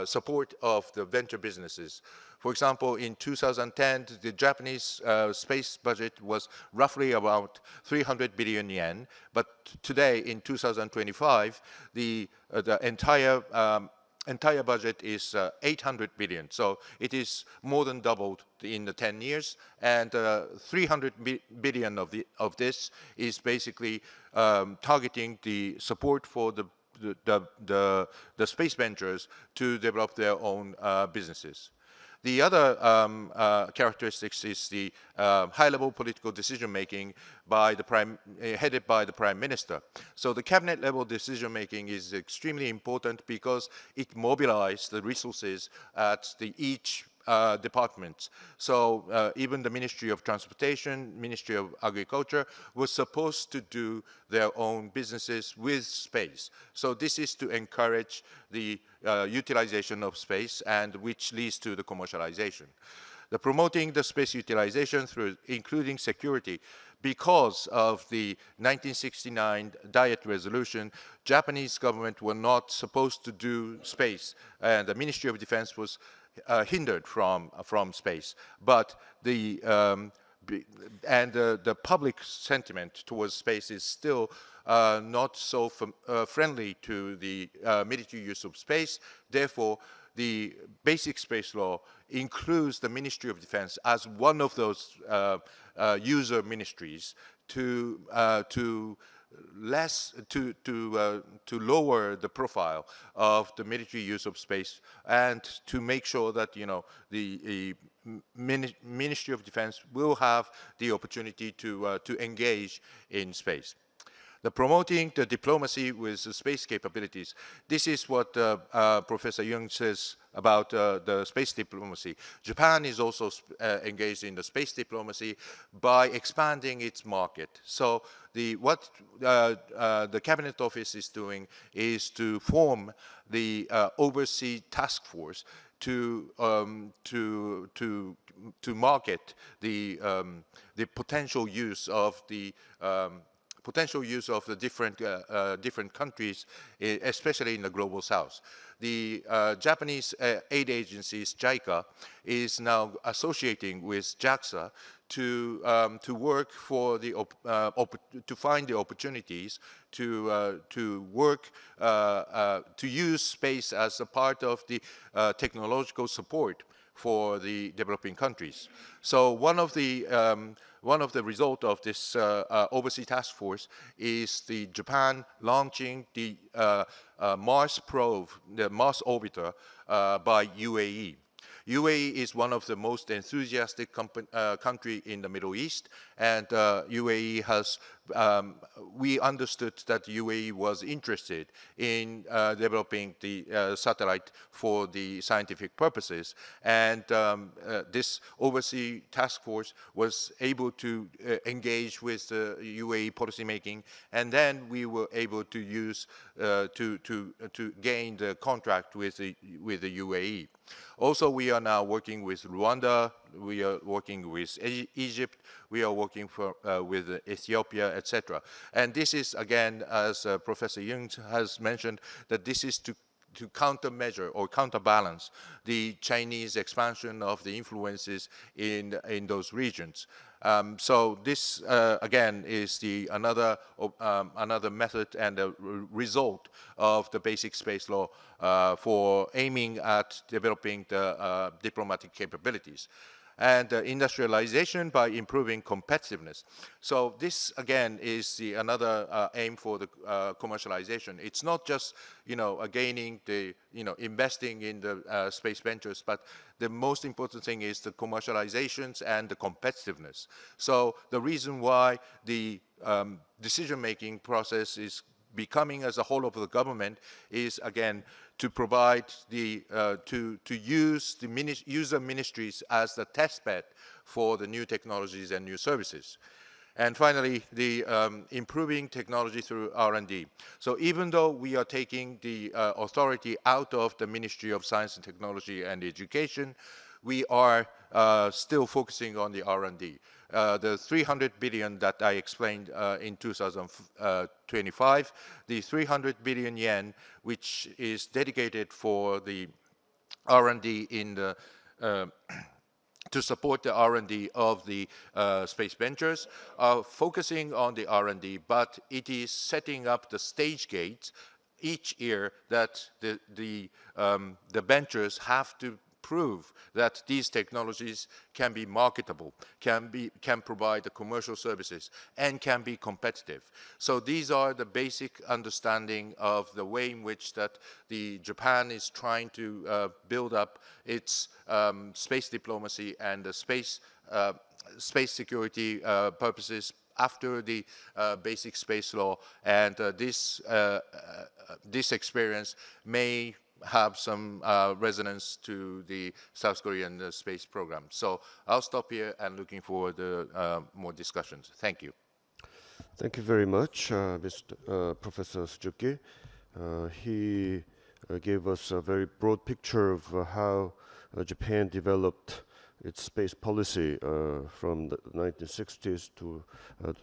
support of the venture businesses. For example, in 2010, the Japanese space budget was roughly about 300 billion yen. But today, in 2025, the entire budget is 800 billion. So it is more than doubled in the 10 years. And 300 billion of this is basically targeting the support for the space ventures to develop their own businesses. The other characteristics is the high-level political decision-making headed by the Prime Minister. So the cabinet-level decision-making is extremely important because it mobilizes the resources at each departments. So even the Ministry of Transportation, Ministry of Agriculture was supposed to do their own businesses with space. So this is to encourage the utilization of space, and which leads to the commercialization. The promoting the space utilization through including security. Because of the 1969 Diet Resolution, Japanese government were not supposed to do space, and the Ministry of Defense was hindered from space. But the public sentiment towards space is still not so friendly to the military use of space. Therefore, the Basic Space Law includes the Ministry of Defense as one of those user ministries to lower the profile of the military use of space, and to make sure that, you know, the Ministry of Defense will have the opportunity to engage in space. The promoting the diplomacy with the space capabilities. This is what Professor Jung says about the space diplomacy. Japan is also engaged in the space diplomacy by expanding its market. So what the Cabinet Office is doing is to form the overseas task force to market the potential use of the different countries, especially in the global south. The Japanese aid agencies, JICA, is now associating with JAXA to work for to find the opportunities to work to use space as a part of the technological support for the developing countries. So one of the results of this overseas task force is the Japan launching the Mars probe, the Mars orbiter, by UAE. UAE is one of the most enthusiastic country in the Middle East, and UAE has, we understood that UAE was interested in developing the satellite for the scientific purposes, and this overseas task force was able to engage with the UAE policymaking, and then we were able to use to gain the contract with the UAE. Also, we are now working with Rwanda, we are working with Egypt, we are working with Ethiopia, etc. And this is, again, as Professor Jung has mentioned, that this is to countermeasure or counterbalance the Chinese expansion of the influences in those regions. So this, again, is another method and a result of the basic space law for aiming at developing the diplomatic capabilities. And industrialization by improving competitiveness. So this, again, is another aim for the commercialization. It's not just, gaining the, investing in the space ventures, but the most important thing is the commercializations and the competitiveness. So the reason why the decision-making process is becoming as a whole of the government is, again, to provide the, to use the user ministries as the test bed for the new technologies and new services. And finally, the improving technology through R&D. So even though we are taking the authority out of the Ministry of Science and Technology and Education, we are still focusing on the R&D. The 300 billion that I explained in 2025, the 300 billion yen, which is dedicated for the R&D in the to support the R&D of the space ventures, focusing on the R&D, but it is setting up the stage gates each year that the ventures have to prove that these technologies can be marketable, can provide the commercial services, and can be competitive. So these are the basic understanding of the way in which that Japan is trying to build up its space diplomacy and the space security purposes after the basic space law, and this experience may have some resonance to the South Korean space program. So I'll stop here and looking forward to more discussions. Thank you. Thank you very much, Professor Suzuki. He gave us a very broad picture of how Japan developed its space policy from the 1960s to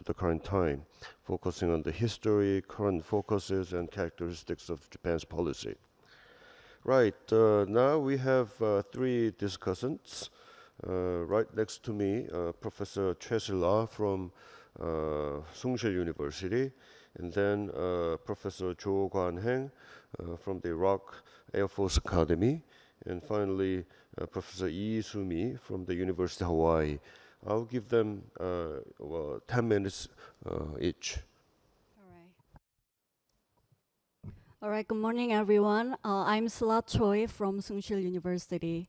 the current time, focusing on the history, current focuses, and characteristics of Japan's policy. Right, now we have three discussants. Right next to me, Professor Choi Sil-ah from Sungsil University, and then Professor Jo Kwan-heng from the Iraq Air Force Academy, and finally Professor Lee Soo-mi from the University of Hawaii. I'll give them 10 minutes each. All right, good morning, everyone. I'm Sila Choi from Sungsil University.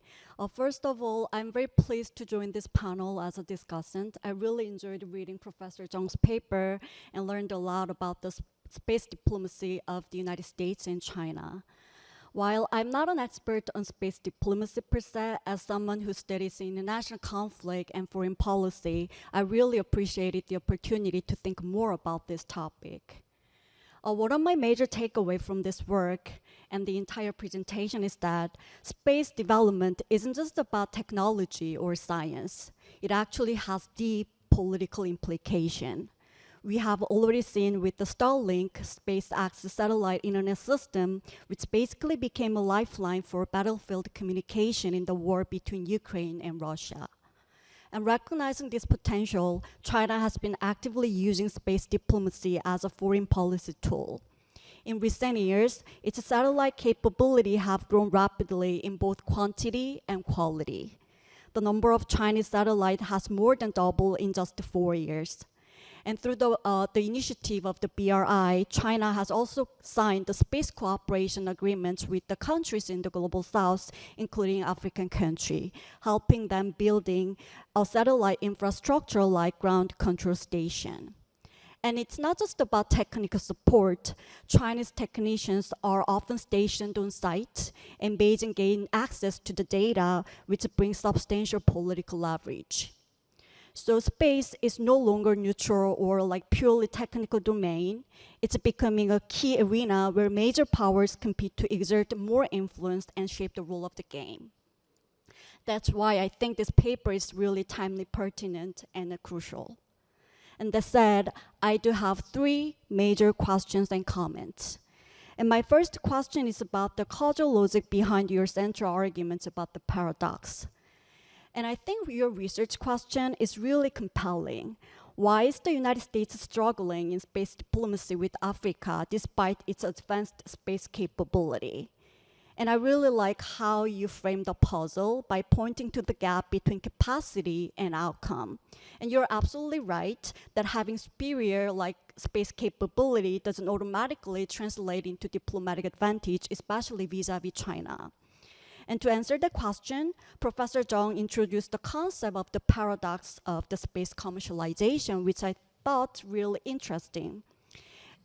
First of all, I'm very pleased to join this panel as a discussant. I really enjoyed reading Professor Jung's paper and learned a lot about the space diplomacy of the United States and China. While I'm not an expert on space diplomacy per se, as someone who studies international conflict and foreign policy, I really appreciated the opportunity to think more about this topic. One of my major takeaways from this work and the entire presentation is that space development isn't just about technology or science. It actually has deep political implication. We have already seen with the Starlink SpaceX satellite internet system, which basically became a lifeline for battlefield communication in the war between Ukraine and Russia. And recognizing this potential, China has been actively using space diplomacy as a foreign policy tool. In recent years, its satellite capability have grown rapidly in both quantity and quality. The number of Chinese satellites has more than doubled in just 4 years. And through the initiative of the BRI, China has also signed the space cooperation agreements with the countries in the global south, including African countries, helping them building a satellite infrastructure like ground control station. And it's not just about technical support. Chinese technicians are often stationed on site, and Beijing gain access to the data, which brings substantial political leverage. So space is no longer neutral or like purely technical domain. It's becoming a key arena where major powers compete to exert more influence and shape the rule of the game. That's why I think this paper is really timely, pertinent, and crucial. And that said, I do have 3 major questions and comments. And my first question is about the causal logic behind your central arguments about the paradox. And I think your research question is really compelling. Why is the United States struggling in space diplomacy with Africa despite its advanced space capability? And I really like how you frame the puzzle by pointing to the gap between capacity and outcome. And you're absolutely right that having superior space capability doesn't automatically translate into diplomatic advantage, especially vis-a-vis China. And to answer the question, Professor Zhang introduced the concept of the paradox of the space commercialization, which I thought really interesting.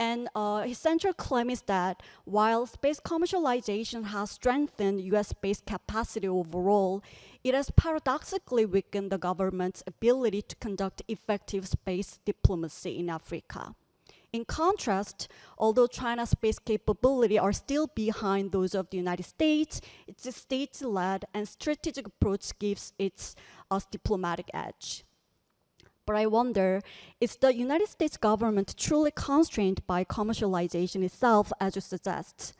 And his central claim is that while space commercialization has strengthened US space capacity overall, it has paradoxically weakened the government's ability to conduct effective space diplomacy in Africa. In contrast, although China's space capability are still behind those of the United States, its state-led and strategic approach gives it a diplomatic edge. But I wonder, is the United States government truly constrained by commercialization itself, as you suggest?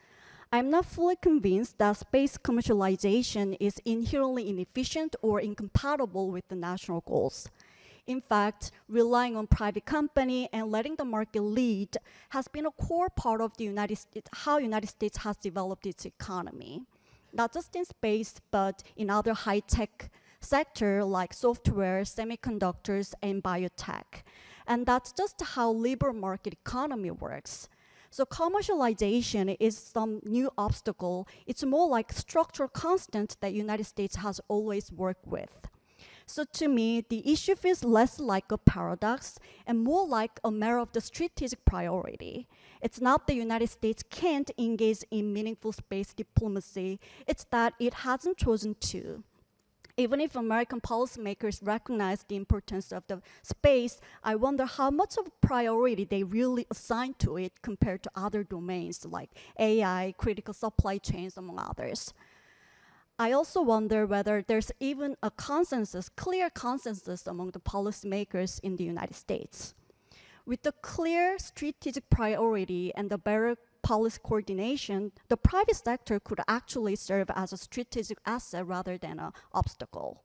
I'm not fully convinced that space commercialization is inherently inefficient or incompatible with the national goals. In fact, relying on private company and letting the market lead has been a core part of the how United States has developed its economy, not just in space, but in other high-tech sector like software, semiconductors, and biotech. And that's just how liberal market economy works. So commercialization is some new obstacle. It's more like structural constant that United States has always worked with. So to me, the issue feels less like a paradox and more like a matter of the strategic priority. It's not the United States can't engage in meaningful space diplomacy, it's that it hasn't chosen to. Even if American policymakers recognize the importance of the space, I wonder how much of a priority they really assign to it compared to other domains like AI, critical supply chains, among others. I also wonder whether there's even a consensus, clear consensus among the policymakers in the United States. With the clear strategic priority and the better policy coordination, the private sector could actually serve as a strategic asset rather than an obstacle.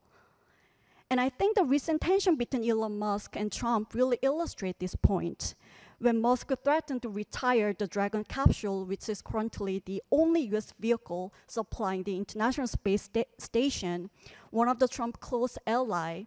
And I think the recent tension between Elon Musk and Trump really illustrate this point. When Musk threatened to retire the Dragon capsule, which is currently the only US vehicle supplying the International Space Station, one of the Trump close ally,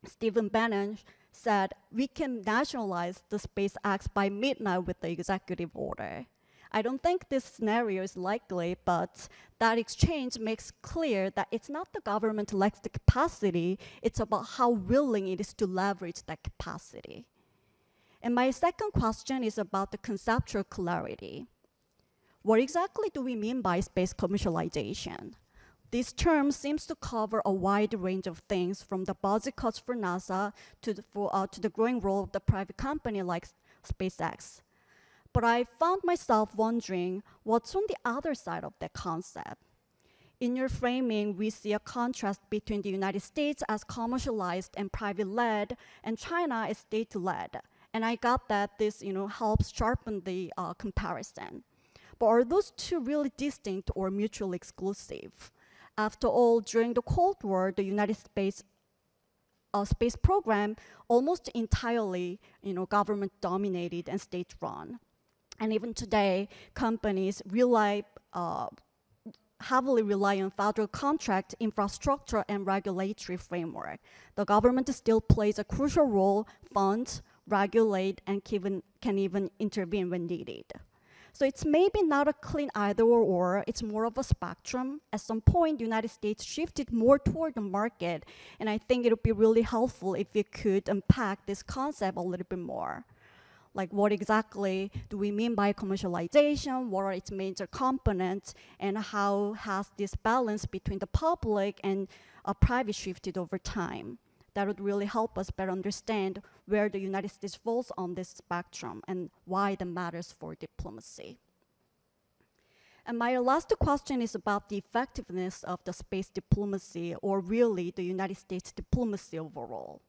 Stephen Bannon, said, "We can nationalize the SpaceX by midnight with the executive order." I don't think this scenario is likely, but that exchange makes clear that it's not the government lacks the capacity, it's about how willing it is to leverage that capacity. And my second question is about the conceptual clarity. What exactly do we mean by space commercialization? This term seems to cover a wide range of things, from the budget cuts for NASA to the growing role of the private company like SpaceX. But I found myself wondering what's on the other side of that concept. In your framing, we see a contrast between the United States as commercialized and private-led, and China as state-led. And I got that this helps sharpen the comparison. But are those two really distinct or mutually exclusive? After all, during the Cold War, the United States space program almost entirely government-dominated and state-run. And even today, companies heavily rely on federal contract, infrastructure, and regulatory framework. The government still plays a crucial role, funds, regulate, and can even intervene when needed. So it's maybe not a clean either or, it's more of a spectrum. At some point, the United States shifted more toward the market, and I think it would be really helpful if we could unpack this concept a little bit more. Like, what exactly do we mean by commercialization? What are its major components? And how has this balance between the public and private shifted over time? That would really help us better understand where the United States falls on this spectrum and why that matters for diplomacy. And my last question is about the effectiveness of the space diplomacy, or really the United States diplomacy overall.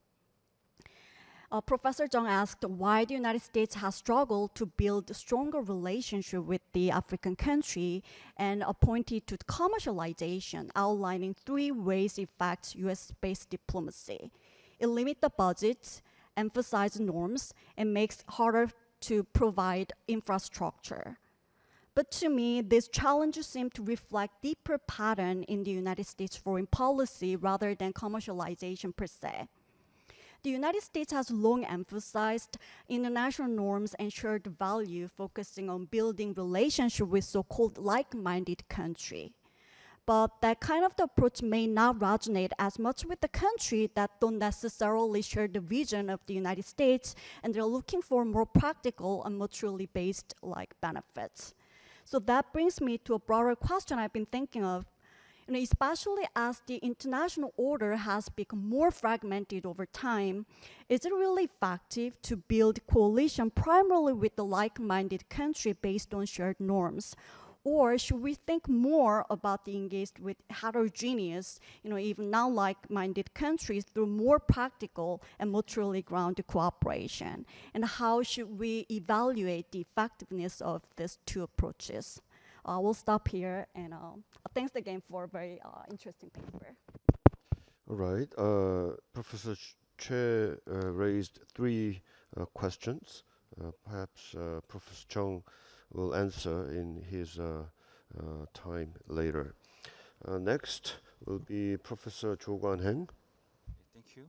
Professor Zhang asked why the United States has struggled to build a stronger relationship with the African country, and pointed to commercialization, outlining 3 ways it affects US space diplomacy. It limits the budget, emphasizes norms, and makes it harder to provide infrastructure. But to me, these challenges seem to reflect deeper pattern in the United States foreign policy rather than commercialization per se. The United States has long emphasized international norms and shared value, focusing on building relationship with so-called like-minded country. But that kind of approach may not resonate as much with the country that don't necessarily share the vision of the United States, and they're looking for more practical and mutually based like benefits. So that brings me to a broader question I've been thinking of. Especially as the international order has become more fragmented over time, is it really effective to build coalition primarily with the like-minded country based on shared norms? Or should we think more about the engaged with heterogeneous, even non-like-minded countries through more practical and mutually grounded cooperation? And how should we evaluate the effectiveness of these 2 approaches? We'll stop here, and thanks again for a very interesting paper. All right. Professor Choi raised 3 questions. Perhaps Professor Chung will answer in his time later. Next will be Professor Jo Kwan-heng. Thank you.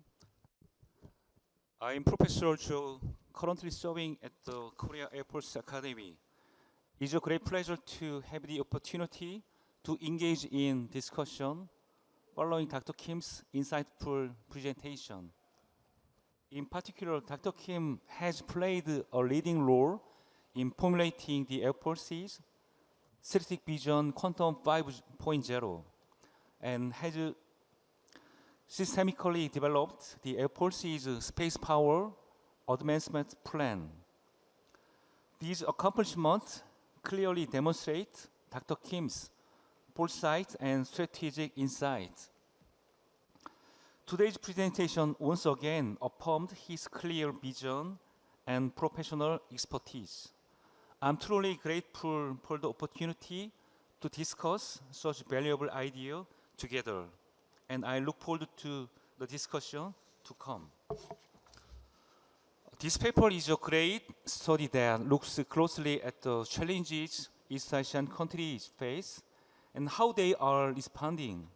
I'm Professor Jo, currently serving at the Korea Air Force Academy. It's a great pleasure to have the opportunity to engage in discussion following Dr. Kim's insightful presentation. In particular, Dr. Kim has played a leading role in formulating the Air Force's strategic vision Quantum 5.0 and has systemically developed the Air Force's space power advancement plan. These accomplishments clearly demonstrate Dr. Kim's foresight and strategic insight. Today's presentation once again affirmed his clear vision and professional expertise. I'm truly grateful for the opportunity to discuss such valuable ideas together, and I look forward to the discussion to come. This paper is a great study that looks closely at the challenges East Asian countries face and how they are responding,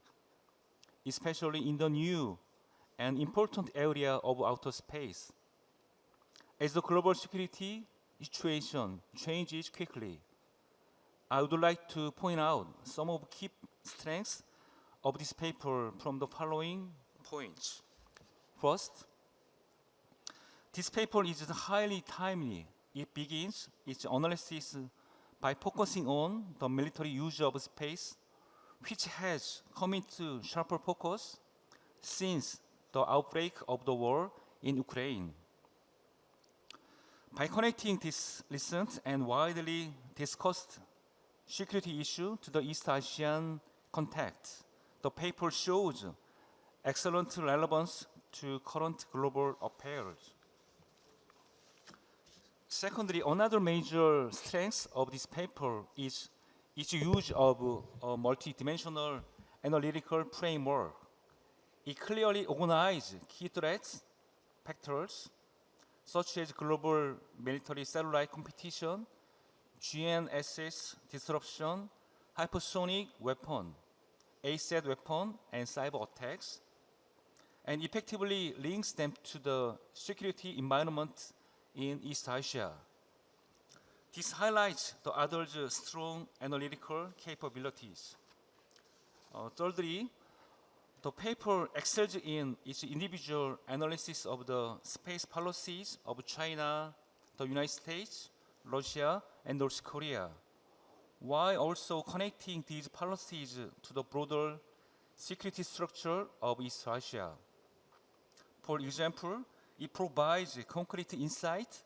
especially in the new and important area of outer space. As the global security situation changes quickly, I would like to point out some of the key strengths of this paper from the following points. First, this paper is highly timely. It begins its analysis by focusing on the military use of space, which has come into sharper focus since the outbreak of the war in Ukraine. By connecting this recent and widely discussed security issue to the East Asian context, the paper shows excellent relevance to current global affairs. Secondly, another major strength of this paper is its use of a multidimensional analytical framework. It clearly organizes key threats, factors, such as global military satellite competition, GNSS disruption, hypersonic weapon, ASAT weapon, and cyber attacks, and effectively links them to the security environment in East Asia. This highlights the other's strong analytical capabilities. Thirdly, the paper excels in its individual analysis of the space policies of China, the United States, Russia, and North Korea, while also connecting these policies to the broader security structure of East Asia. For example, it provides concrete insight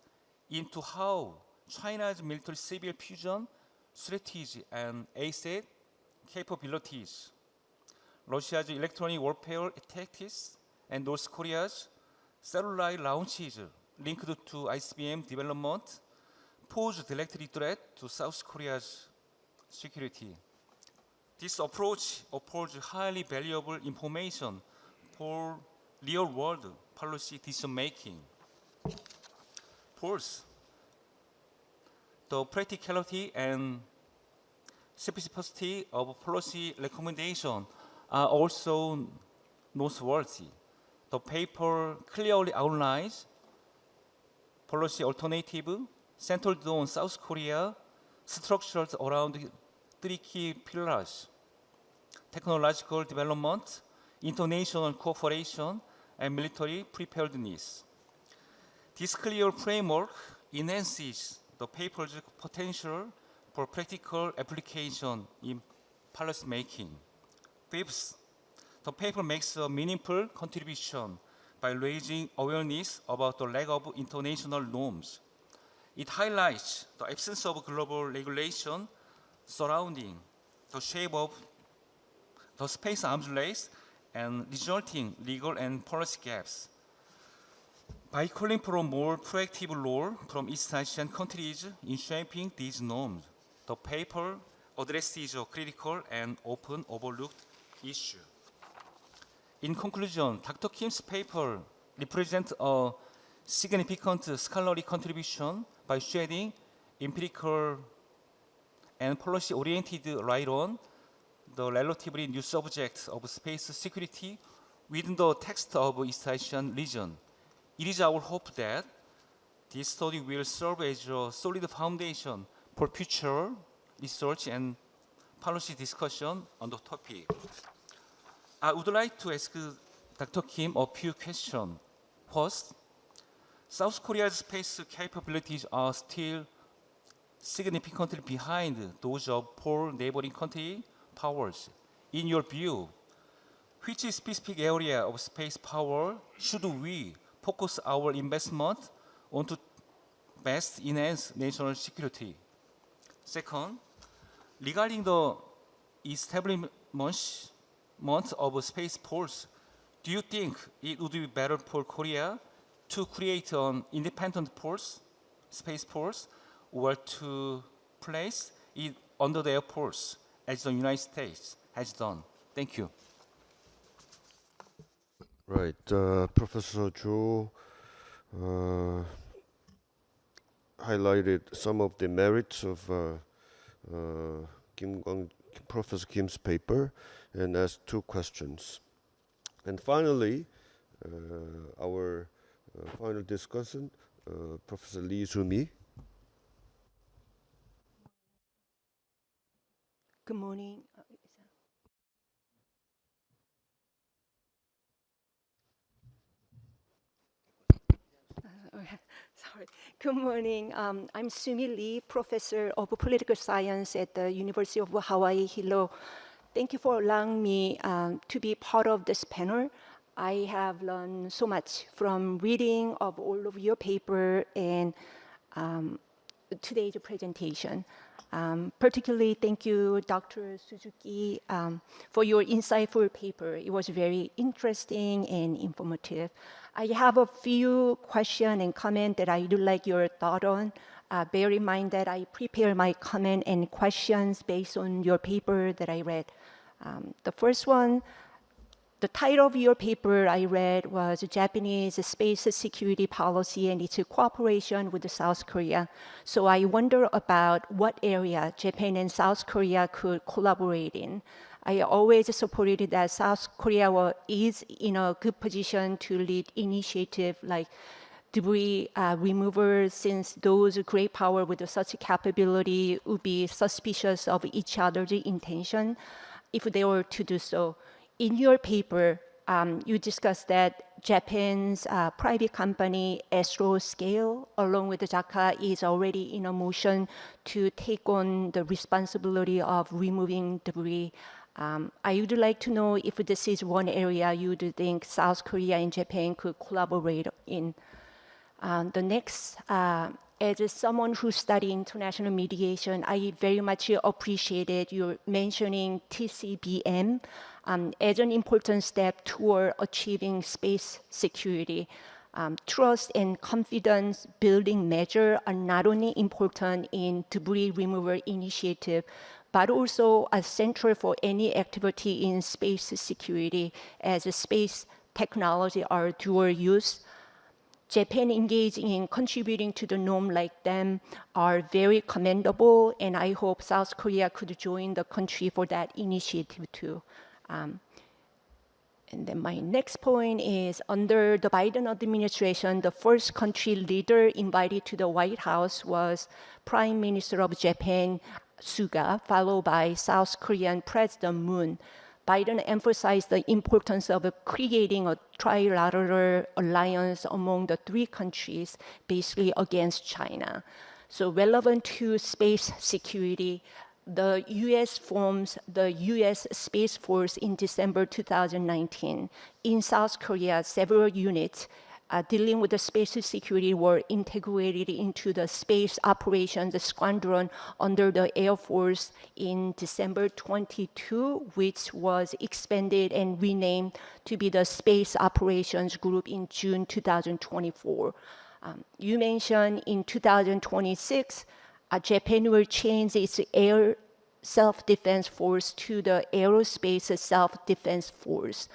into how China's military-civil fusion strategy and asset capabilities. Russia's electronic warfare tactics and North Korea's satellite launches linked to ICBM development pose directly threat to South Korea's security. This approach affords highly valuable information for real-world policy decision-making. Fourth, the practicality and specificity of policy recommendation are also noteworthy. The paper clearly outlines policy alternative centered on South Korea, structured around three key pillars: technological development, international cooperation, and military preparedness. This clear framework enhances the paper's potential for practical application in policy making. Fifth, the paper makes a meaningful contribution by raising awareness about the lack of international norms. It highlights the absence of global regulation surrounding the shape of the space arms race and resulting legal and policy gaps. By calling for a more proactive role from East Asian countries in shaping these norms, the paper addresses a critical and often overlooked issue. In conclusion, Dr. Kim's paper represents a significant scholarly contribution by shedding empirical and policy-oriented light on the relatively new subject of space security within the text of East Asian region. It is our hope that this study will serve as a solid foundation for future research and policy discussion on the topic. I would like to ask Dr. Kim a few questions. First, South Korea's space capabilities are still significantly behind those of four neighboring country powers. In your view, which specific area of space power should we focus our investment on to best enhance national security? Second, regarding the establishment of a space force, do you think it would be better for Korea to create an independent force, space force, or to place it under the Air Force, as the United States has done? Thank you. Right, Professor Cho highlighted some of the merits of Professor Kim's paper and asked two questions. And finally, our final discussant, Professor Lee Soo-mi. Good morning. Sorry. Good morning. I'm Soo-mi Lee, Professor of Political Science at the University of Hawaii Hilo. Thank you for allowing me to be part of this panel. I have learned so much from reading of all of your paper and today's presentation. Particularly, thank you, Dr. Suzuki, for your insightful paper. It was very interesting and informative. I have a few questions and comments that I would like your thought on. Bear in mind that I prepare my comment and questions based on your paper that I read. The first one, the title of your paper I read was Japanese Space Security Policy and its Cooperation with South Korea. So I wonder about what area Japan and South Korea could collaborate in. I always supported that South Korea is in a good position to lead initiative like debris removal, since those great power with such capability would be suspicious of each other's intention if they were to do so. In your paper, you discussed that Japan's private company Astroscale, along with JACA, is already in a motion to take on the responsibility of removing debris. I would like to know if this is one area you would think South Korea and Japan could collaborate in. The next As someone who studied international mediation, I very much appreciated your mentioning TCBM as an important step toward achieving space security. Trust and confidence building measures are not only important in debris removal initiative, but also are central for any activity in space security, as space technology are dual use. Japan engaging in contributing to the norm like them are very commendable, and I hope South Korea could join the country for that initiative too. And then my next point is, under the Biden administration, the first country leader invited to the White House was Prime Minister of Japan, Suga, followed by South Korean President Moon. Biden emphasized the importance of creating a trilateral alliance among the three countries, basically against China. So relevant to space security, the U.S. forms the U.S. Space Force in December 2019. In South Korea, several units dealing with the space security were integrated into the Space Operations Squadron under the Air Force in December 22, which was expanded and renamed to be the Space Operations Group in June 2024. You mentioned in 2026, Japan will change its air self-defense force to the aerospace self-defense force.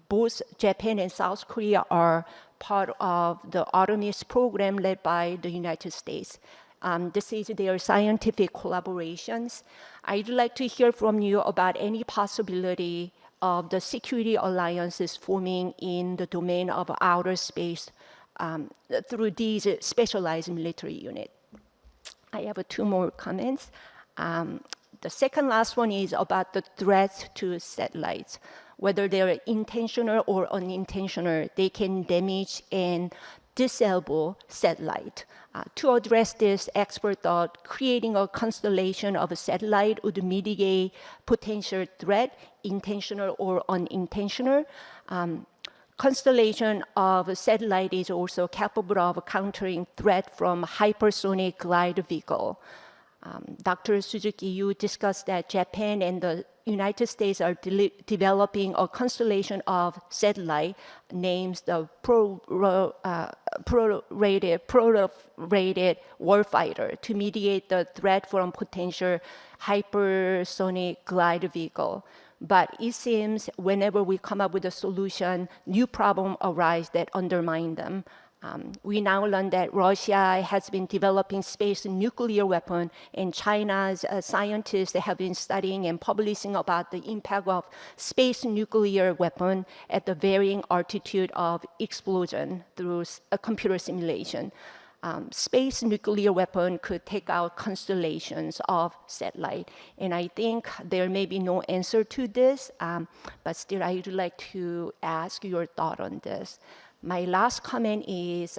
Both Japan and South Korea are part of the Artemis program led by the United States. This is their scientific collaborations. I'd like to hear from you about any possibility of the security alliances forming in the domain of outer space through these specialized military units. I have two more comments. The second last one is about the threats to satellites. Whether they're intentional or unintentional, they can damage and disable satellite. To address this, experts thought creating a constellation of a satellite would mitigate potential threat, intentional or unintentional. Constellation of a satellite is also capable of countering threat from hypersonic glide vehicle. Dr. Suzuki, you discussed that Japan and the United States are developing a constellation of satellite named the proliferated warfighter to mitigate the threat from potential hypersonic glide vehicle. But it seems whenever we come up with a solution, new problems arise that undermine them. We now learn that Russia has been developing space nuclear weapon, and China's scientists have been studying and publishing about the impact of space nuclear weapon at the varying altitude of explosion through a computer simulation. Space nuclear weapon could take out constellations of satellite. And I think there may be no answer to this, but still I would like to ask your thought on this. My last comment is,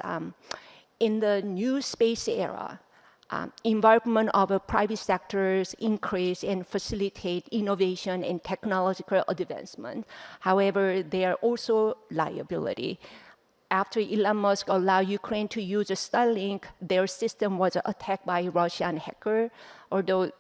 in the new space era, involvement of private sectors increase and facilitate innovation and technological advancement. However, there are also liability. After Elon Musk allowed Ukraine to use Starlink, their system was attacked by Russian hacker, although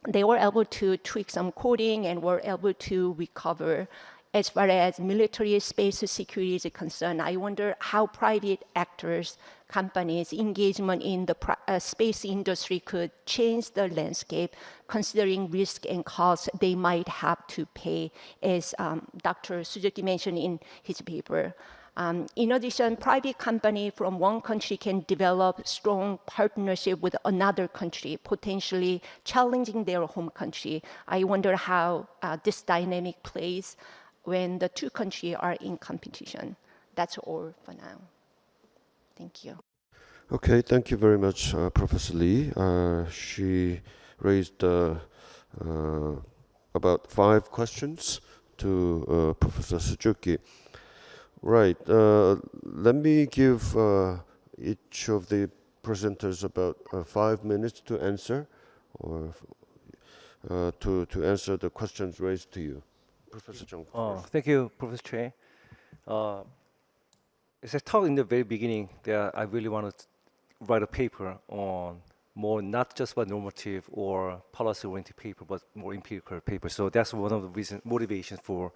they were able to tweak some coding and were able to recover. As far as military space security is concerned, I wonder how private actors, companies' engagement in the space industry could change the landscape, considering risk and costs they might have to pay, as Dr. Suzuki mentioned in his paper. In addition, private company from one country can develop strong partnership with another country, potentially challenging their home country. I wonder how this dynamic plays when the two countries are in competition. That's all for now. Thank you. Okay, thank you very much, Professor Lee. She raised about 5 questions to Professor Suzuki. Right, let me give each of the presenters about 5 minutes to answer, or to answer the questions raised to you. Professor Chung. Thank you, Professor Choi. As I talked in the very beginning, that I really want to write a paper on more not just about normative or policy-oriented paper, but more empirical paper. So that's one of the motivations for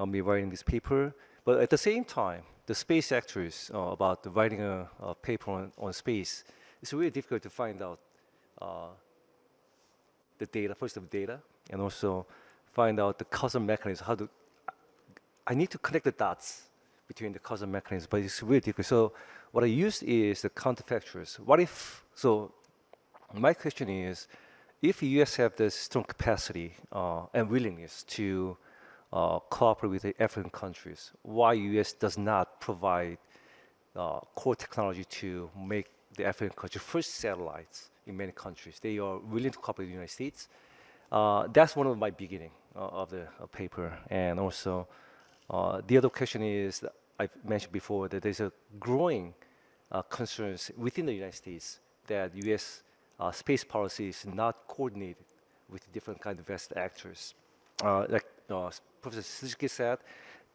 me writing this paper. But at the same time, the space actors about writing a paper on space, it's really difficult to find out the data, first of data, and also find out the causal mechanism. I need to connect the dots between the causal mechanisms, but it's really difficult. So what I used is the counterfactors. What if, so my question is, if the US have this strong capacity and willingness to cooperate with the African countries, why US does not provide core technology to make the African country first satellites in many countries? They are willing to cooperate with the United States. That's one of my beginning of the paper. And also, the other question is, that I've mentioned before, that there's a growing concerns within the United States that US space policy is not coordinated with different kind of West actors. Like Professor Suzuki said,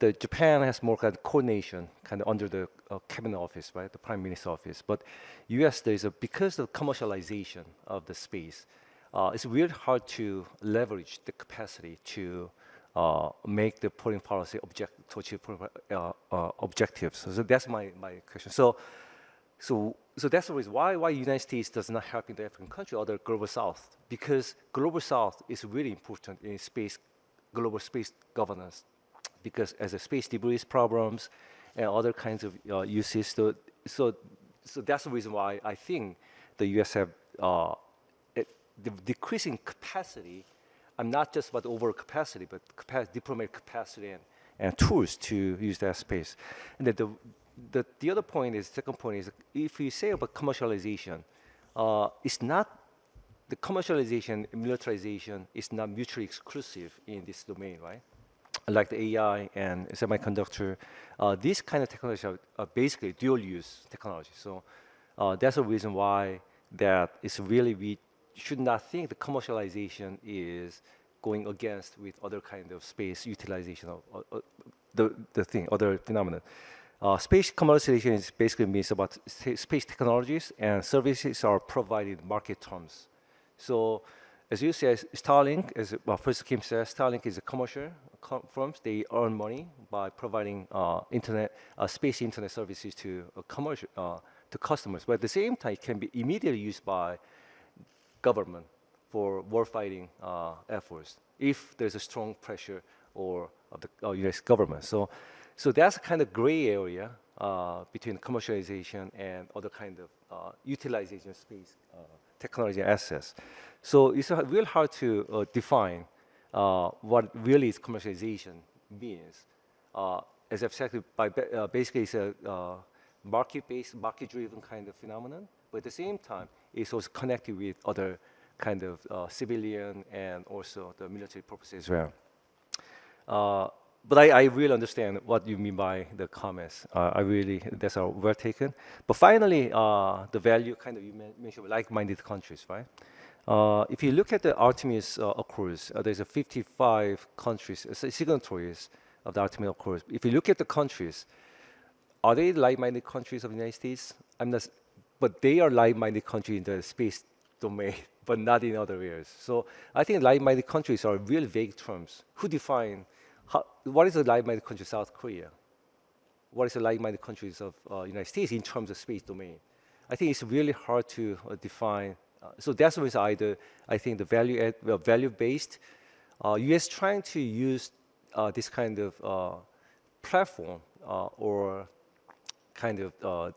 that Japan has more kind of coordination kind of under the cabinet office, right, the prime minister's office. But US, because of commercialization of the space, it's really hard to leverage the capacity to make the foreign policy to achieve objectives. So that's my question. So that's the reason why United States does not help in the African country or the global South, because global South is really important in global space governance, because as a space debris problems and other kinds of uses. So that's the reason why I think the US have the decreasing capacity. I'm not just about over capacity, but diplomatic capacity and tools to use that space. And then the other point is, second point is, if you say about commercialization, it's not, the commercialization, militarization is not mutually exclusive in this domain, right? Like the AI and semiconductor, these kind of technologies are basically dual use technology. So that's the reason why that it's really, we should not think the commercialization is going against with other kind of space utilization of other phenomena. Space commercialization is basically means about space technologies, and services are provided in market terms. So as you say, Starlink, as Professor Kim says, Starlink is a commercial firms. They earn money by providing space internet services to to customers. But at the same time, it can be immediately used by government for war-fighting efforts if there's a strong pressure of the U.S. government. So that's a kind of gray area between commercialization and other kind of utilization of space technology assets. So it's real hard to define what really is commercialization means. As I've said, basically it's a market-based, market-driven kind of phenomenon, but at the same time, it's also connected with other kind of civilian and also the military purposes as well. But I really understand what you mean by the comments. That's well taken. But finally, the value kind of you mentioned, like-minded countries, right? If you look at the Artemis Accords, there's 55 countries, signatories of the Artemis Accords. If you look at the countries, are they like-minded countries of the United States? But they are like-minded countries in the space domain, but not in other areas. So I think like-minded countries are really vague terms. Who define, what is a like-minded country of South Korea? What is the like-minded countries of United States in terms of space domain? I think it's really hard to define. So that's the reason I think the value-based, US trying to use this kind of platform or kind of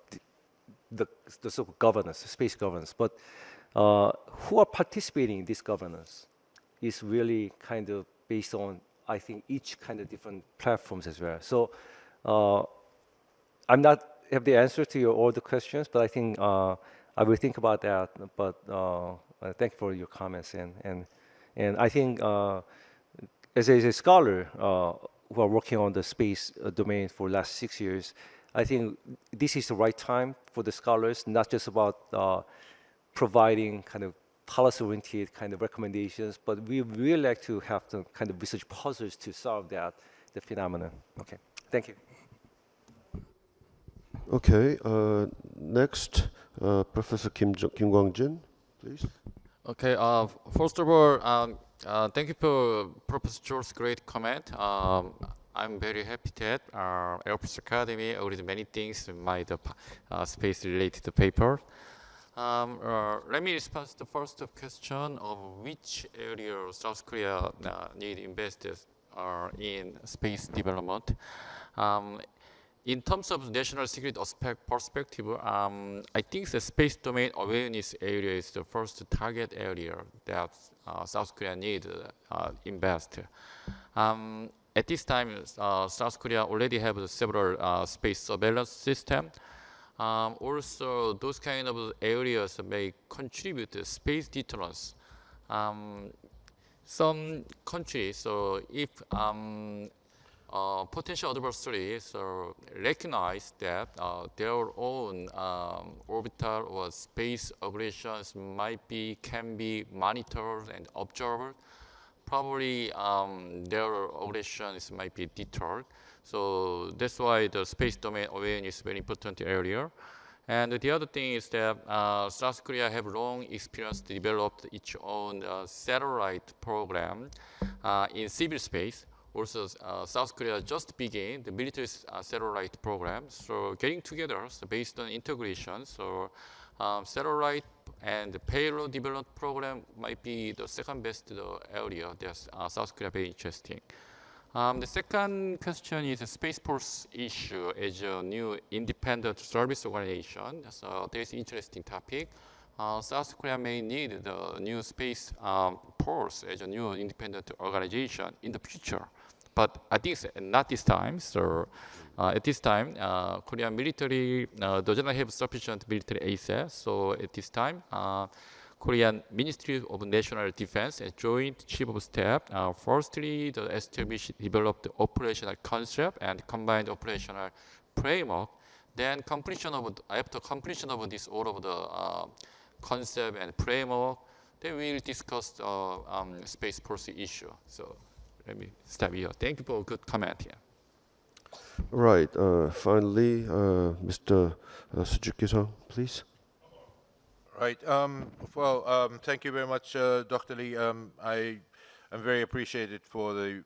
the so-called governance, space governance, but who are participating in this governance is really kind of based on, I think, each kind of different platforms as well. So I'm not have the answer to all the questions, but I think I will think about that. But thank you for your comments, and I think as a scholar who are working on the space domain for the last 6 years, I think this is the right time for the scholars, not just about providing kind of policy-oriented kind of recommendations, but we really like to have the kind of research puzzles to solve the phenomenon. Okay, thank you. Okay, next Professor Kim Kwang-jin, please. Okay. First of all, thank you for Professor George's great comment. I'm very happy that Air Force Academy already many things in my space related paper. Let me respond to the first question of which area South Korea need investors in space development. In terms of national security perspective, I think the space domain awareness area is the first target area that South Korea need invest. At this time, South Korea already have several space surveillance systems. Also, those kind of areas may contribute to space deterrence. Some countries, so if potential adversaries recognize that their own orbital or space operations can be monitored and observed, probably their operations might be deterred. So that's why the space domain awareness is a very important area. And the other thing is that South Korea have long experience to develop its own satellite program in civil space. Also, South Korea just began the military satellite program. So getting together, so based on integration, so satellite and the payload development program might be the second best area that South Korea very interesting. The second question is the Space Force issue as a new independent service organization. So this is an interesting topic. South Korea may need the new Space Force as a new independent organization in the future. But I think not this time. So at this time, Korean military does not have sufficient military assets. So at this time, Korean Ministry of National Defense as Joint Chief of Staff, firstly, the established, developed operational concept and combined operational framework. Then after completion of this, all of the concept and framework, then we'll discuss the Space Force issue. So let me stop here. Thank you for a good comment here. Right. Finally, Mr. Suzuki-san, please. Right. Thank you very much, Dr. Lee. I am very appreciated for the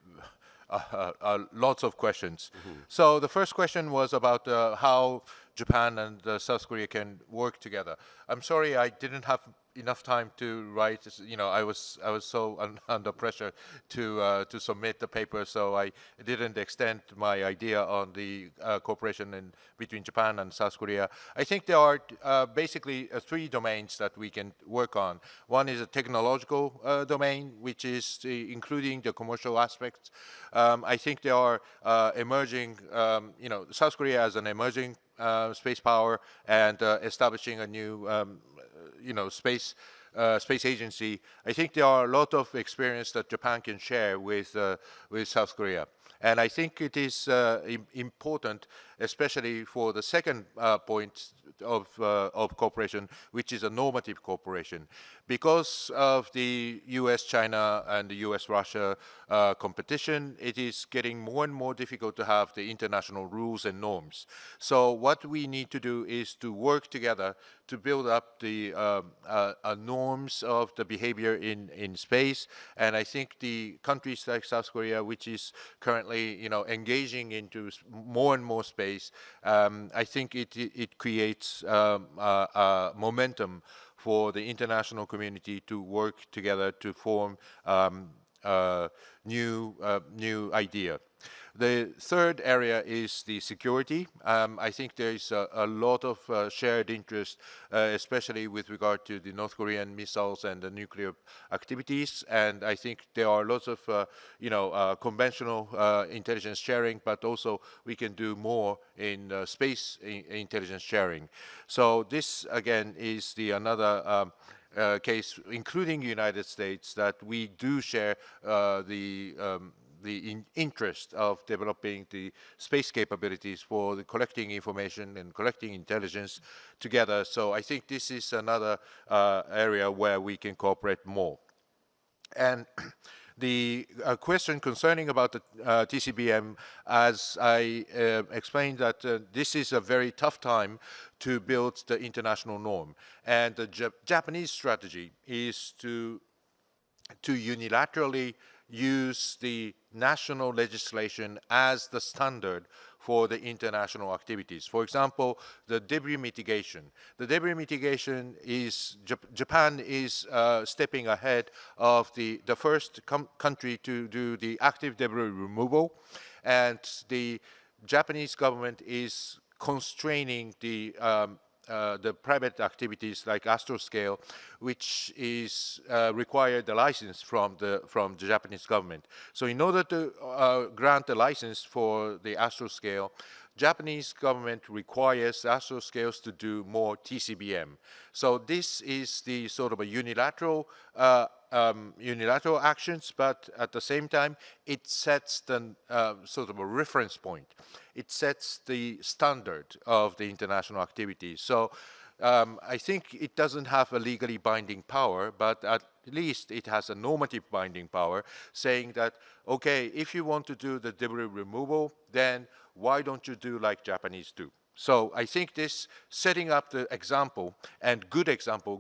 lots of questions. So the first question was about how Japan and South Korea can work together. I'm sorry I didn't have enough time to write. You know, I was so under pressure to submit the paper, so I didn't extend my idea on the cooperation between Japan and South Korea. I think there are basically three domains that we can work on. One is a technological domain, which is including the commercial aspects. I think there are emerging, South Korea as an emerging space power and establishing a new space agency. I think there are a lot of experience that Japan can share with South Korea. And I think it is important, especially for the second point of cooperation, which is a normative cooperation. Because of the US-China and the US-Russia competition, it is getting more and more difficult to have the international rules and norms. So what we need to do is to work together to build up the norms of the behavior in space. And I think the countries like South Korea, which is currently engaging into more and more space, I think it creates momentum for the international community to work together to form new idea. The third area is the security. I think there is a lot of shared interest, especially with regard to the North Korean missiles and the nuclear activities. And I think there are lots of, conventional intelligence sharing, but also we can do more in space intelligence sharing. So this, again, is another case, including the United States, that we do share the interest of developing the space capabilities for the collecting information and collecting intelligence together. So I think this is another area where we can cooperate more. And The question concerning about the TCBM, as I explained, that this is a very tough time to build the international norm. And the Japanese strategy is to unilaterally use the national legislation as the standard for the international activities. For example, the debris mitigation. The debris mitigation is, Japan is stepping ahead of the first country to do the active debris removal, and the Japanese government is constraining the private activities like astroscale, which is required the license from the Japanese government. So in order to grant the license for the astroscale, Japanese government requires astroscales to do more TCBM. So this is the sort of a unilateral actions, but at the same time, it sets the sort of a reference point. It sets the standard of the international activities. So I think it doesn't have a legally binding power, but at least it has a normative binding power, saying that, okay, if you want to do the debris removal, then why don't you do like Japanese do? So I think this setting up the example,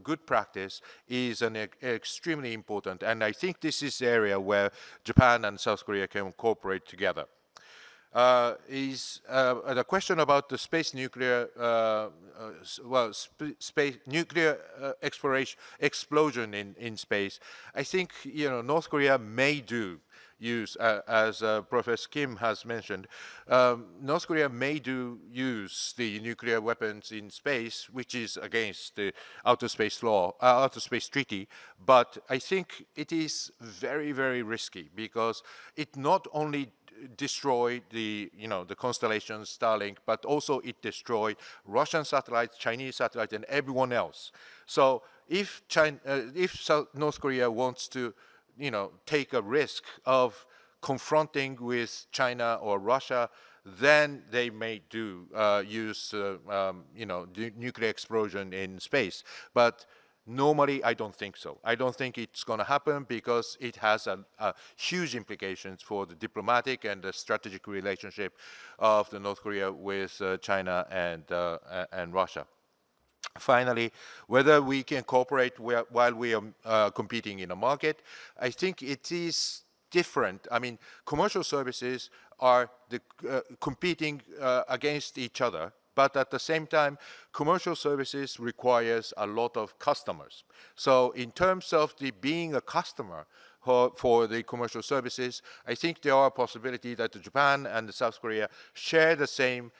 good practice, is an extremely important, and I think this is the area where Japan and South Korea can cooperate together. The question about the space nuclear, space nuclear explosion in space. I think North Korea may use, as Professor Kim has mentioned, North Korea may use the nuclear weapons in space, which is against the outer space treaty. But I think it is very, very risky, because it not only destroyed the constellations Starlink, but also it destroyed Russian satellites, Chinese satellites, and everyone else. So if North Korea wants to take a risk of confronting with China or Russia, then they may use nuclear explosion in space. But normally, I don't think so. I don't think it's going to happen, because it has huge implications for the diplomatic and the strategic relationship of the North Korea with China and Russia. Finally, whether we can cooperate while we are competing in a market, I think it is different. I mean, commercial services are competing against each other, but at the same time, commercial services requires a lot of customers. So in terms of being a customer for the commercial services, I think there are a possibility that Japan and South Korea share the same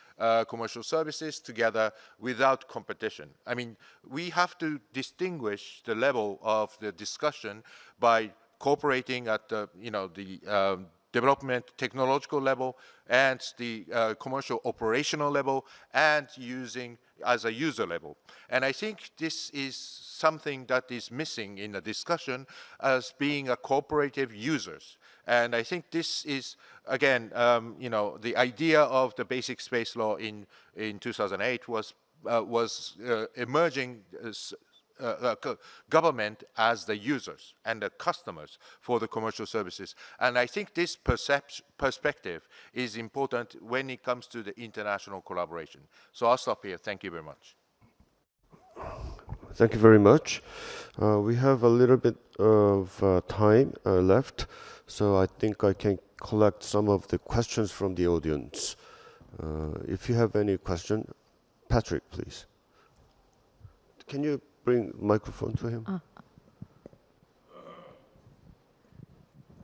commercial services together without competition. I mean, we have to distinguish the level of the discussion by cooperating at the development technological level and the commercial operational level, and using as a user level. And I think this is something that is missing in the discussion as being a cooperative users. And I think this is, again, the idea of the basic space law in 2008 was emerging government as the users and the customers for the commercial services. And I think this perspective is important when it comes to the international collaboration. So I'll stop here. Thank you very much. Thank you very much. We have a little bit of time left, so I think I can collect some of the questions from the audience. If you have any question, Patrick, please. Can you bring microphone to him?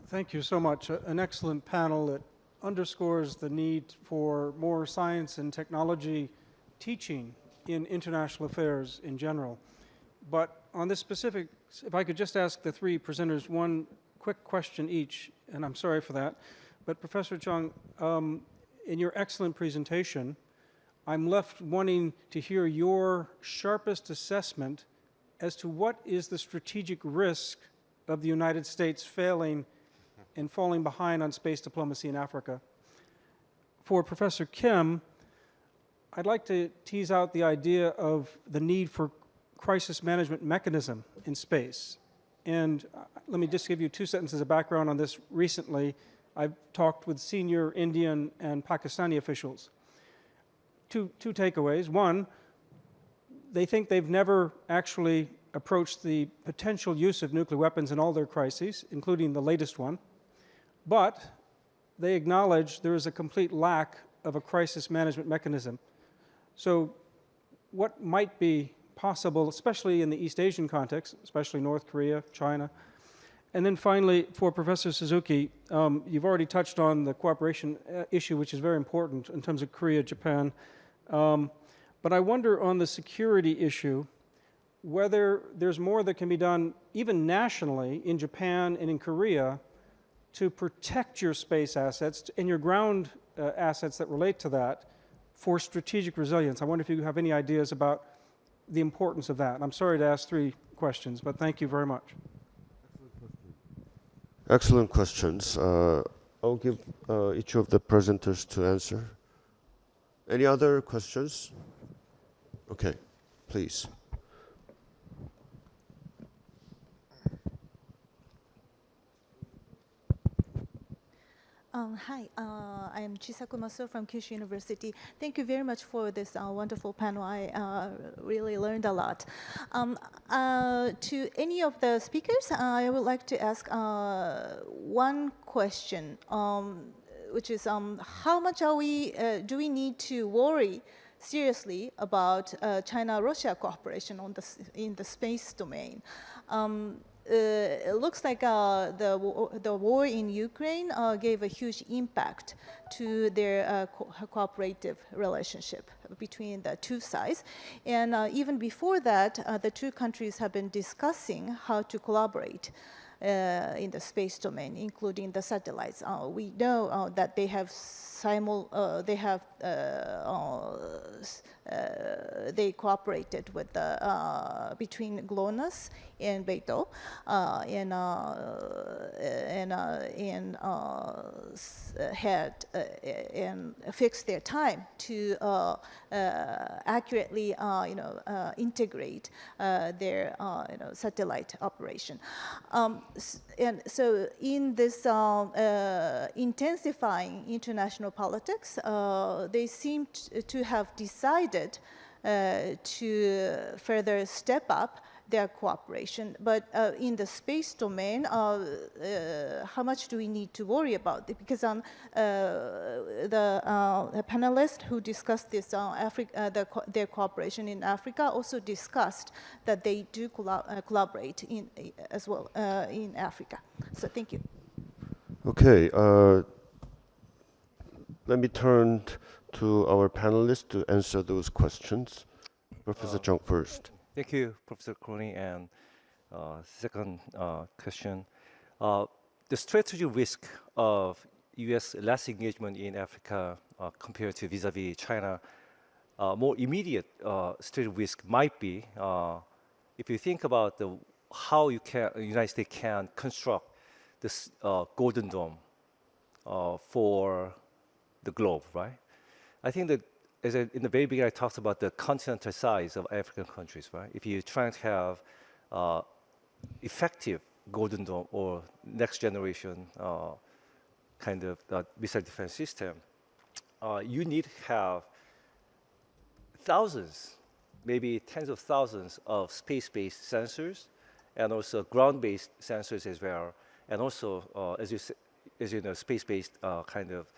Thank you so much. An excellent panel that underscores the need for more science and technology teaching in international affairs in general. But on this specific, if I could just ask the three presenters one quick question each, and I'm sorry for that, but Professor Chung, in your excellent presentation, I'm left wanting to hear your sharpest assessment as to what is the strategic risk of the United States failing and falling behind on space diplomacy in Africa. For Professor Kim, I'd like to tease out the idea of the need for crisis management mechanism in space. And let me just give you 2 sentences of background on this. Recently, I've talked with senior Indian and Pakistani officials. Two takeaways. One, they think they've never actually approached the potential use of nuclear weapons in all their crises, including the latest one. But they acknowledge there is a complete lack of a crisis management mechanism. So what might be possible, especially in the East Asian context, especially North Korea, China? And then finally, for Professor Suzuki, you've already touched on the cooperation issue, which is very important in terms of Korea, Japan. But I wonder on the security issue, whether there's more that can be done even nationally in Japan and in Korea to protect your space assets and your ground assets that relate to that for strategic resilience. I wonder if you have any ideas about the importance of that. I'm sorry to ask 3 questions, but thank you very much. Excellent questions. I'll give each of the presenters to answer. Any other questions? Okay, please. Hi, I am Chisaku Maso from Kyushu University. Thank you very much for this wonderful panel. I really learned a lot. To any of the speakers, I would like to ask one question, which is how much do we need to worry seriously about China-Russia cooperation in the space domain? It looks like the war in Ukraine gave a huge impact to their cooperative relationship between the 2 sides. And even before that, the 2 countries have been discussing how to collaborate in the space domain, including the satellites. We know that they have they cooperated with between GLONASS and Beidou and fixed their time to accurately integrate their satellite operation. And so in this intensifying international politics, they seem to have decided to further step up their cooperation. But in the space domain, how much do we need to worry about it? Because the panelists who discussed this, their cooperation in Africa also discussed that they do collaborate as well in Africa. So thank you. Okay, let me turn to our panelists to answer those questions. Professor Chung first. Thank you, Professor Crony. And second question, the strategic risk of U.S. less engagement in Africa compared to vis-a-vis China, more immediate strategic risk might be if you think about how the United States can construct this golden dome for the globe, right? I think that in the very beginning, I talked about the continental size of African countries, right? If you're trying to have effective golden dome or next generation kind of missile defense system, you need to have thousands, maybe tens of thousands of space-based sensors and also ground-based sensors as well, and also, as you know, space-based kind of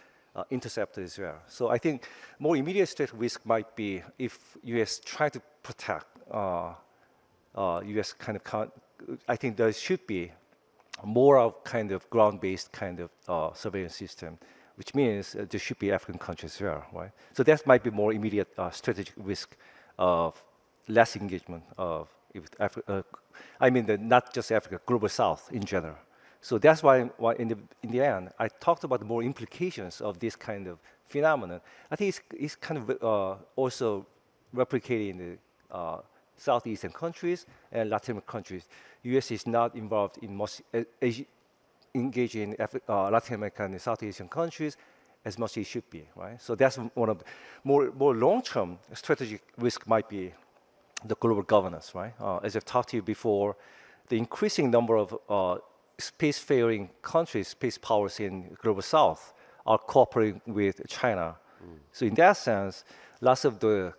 interceptors as well. So I think more immediate strategic risk might be if U.S. try to protect U.S. kind of, I think there should be more of kind of ground-based kind of surveillance system, which means there should be African countries as well, right? So that might be more immediate strategic risk of less engagement of Africa. I mean, not just Africa, global South in general. So that's why in the end, I talked about the more implications of this kind of phenomenon. I think it's kind of also replicated in the Southeastern countries and Latin American countries. U.S. is not involved in much, engaged in Latin American and Southeastern countries as much as it should be, right? So that's one of the more long-term strategic risk might be the global governance, right? As I've talked to you before, the increasing number of spacefaring countries, space powers in global south are cooperating with China. So in that sense, lots of the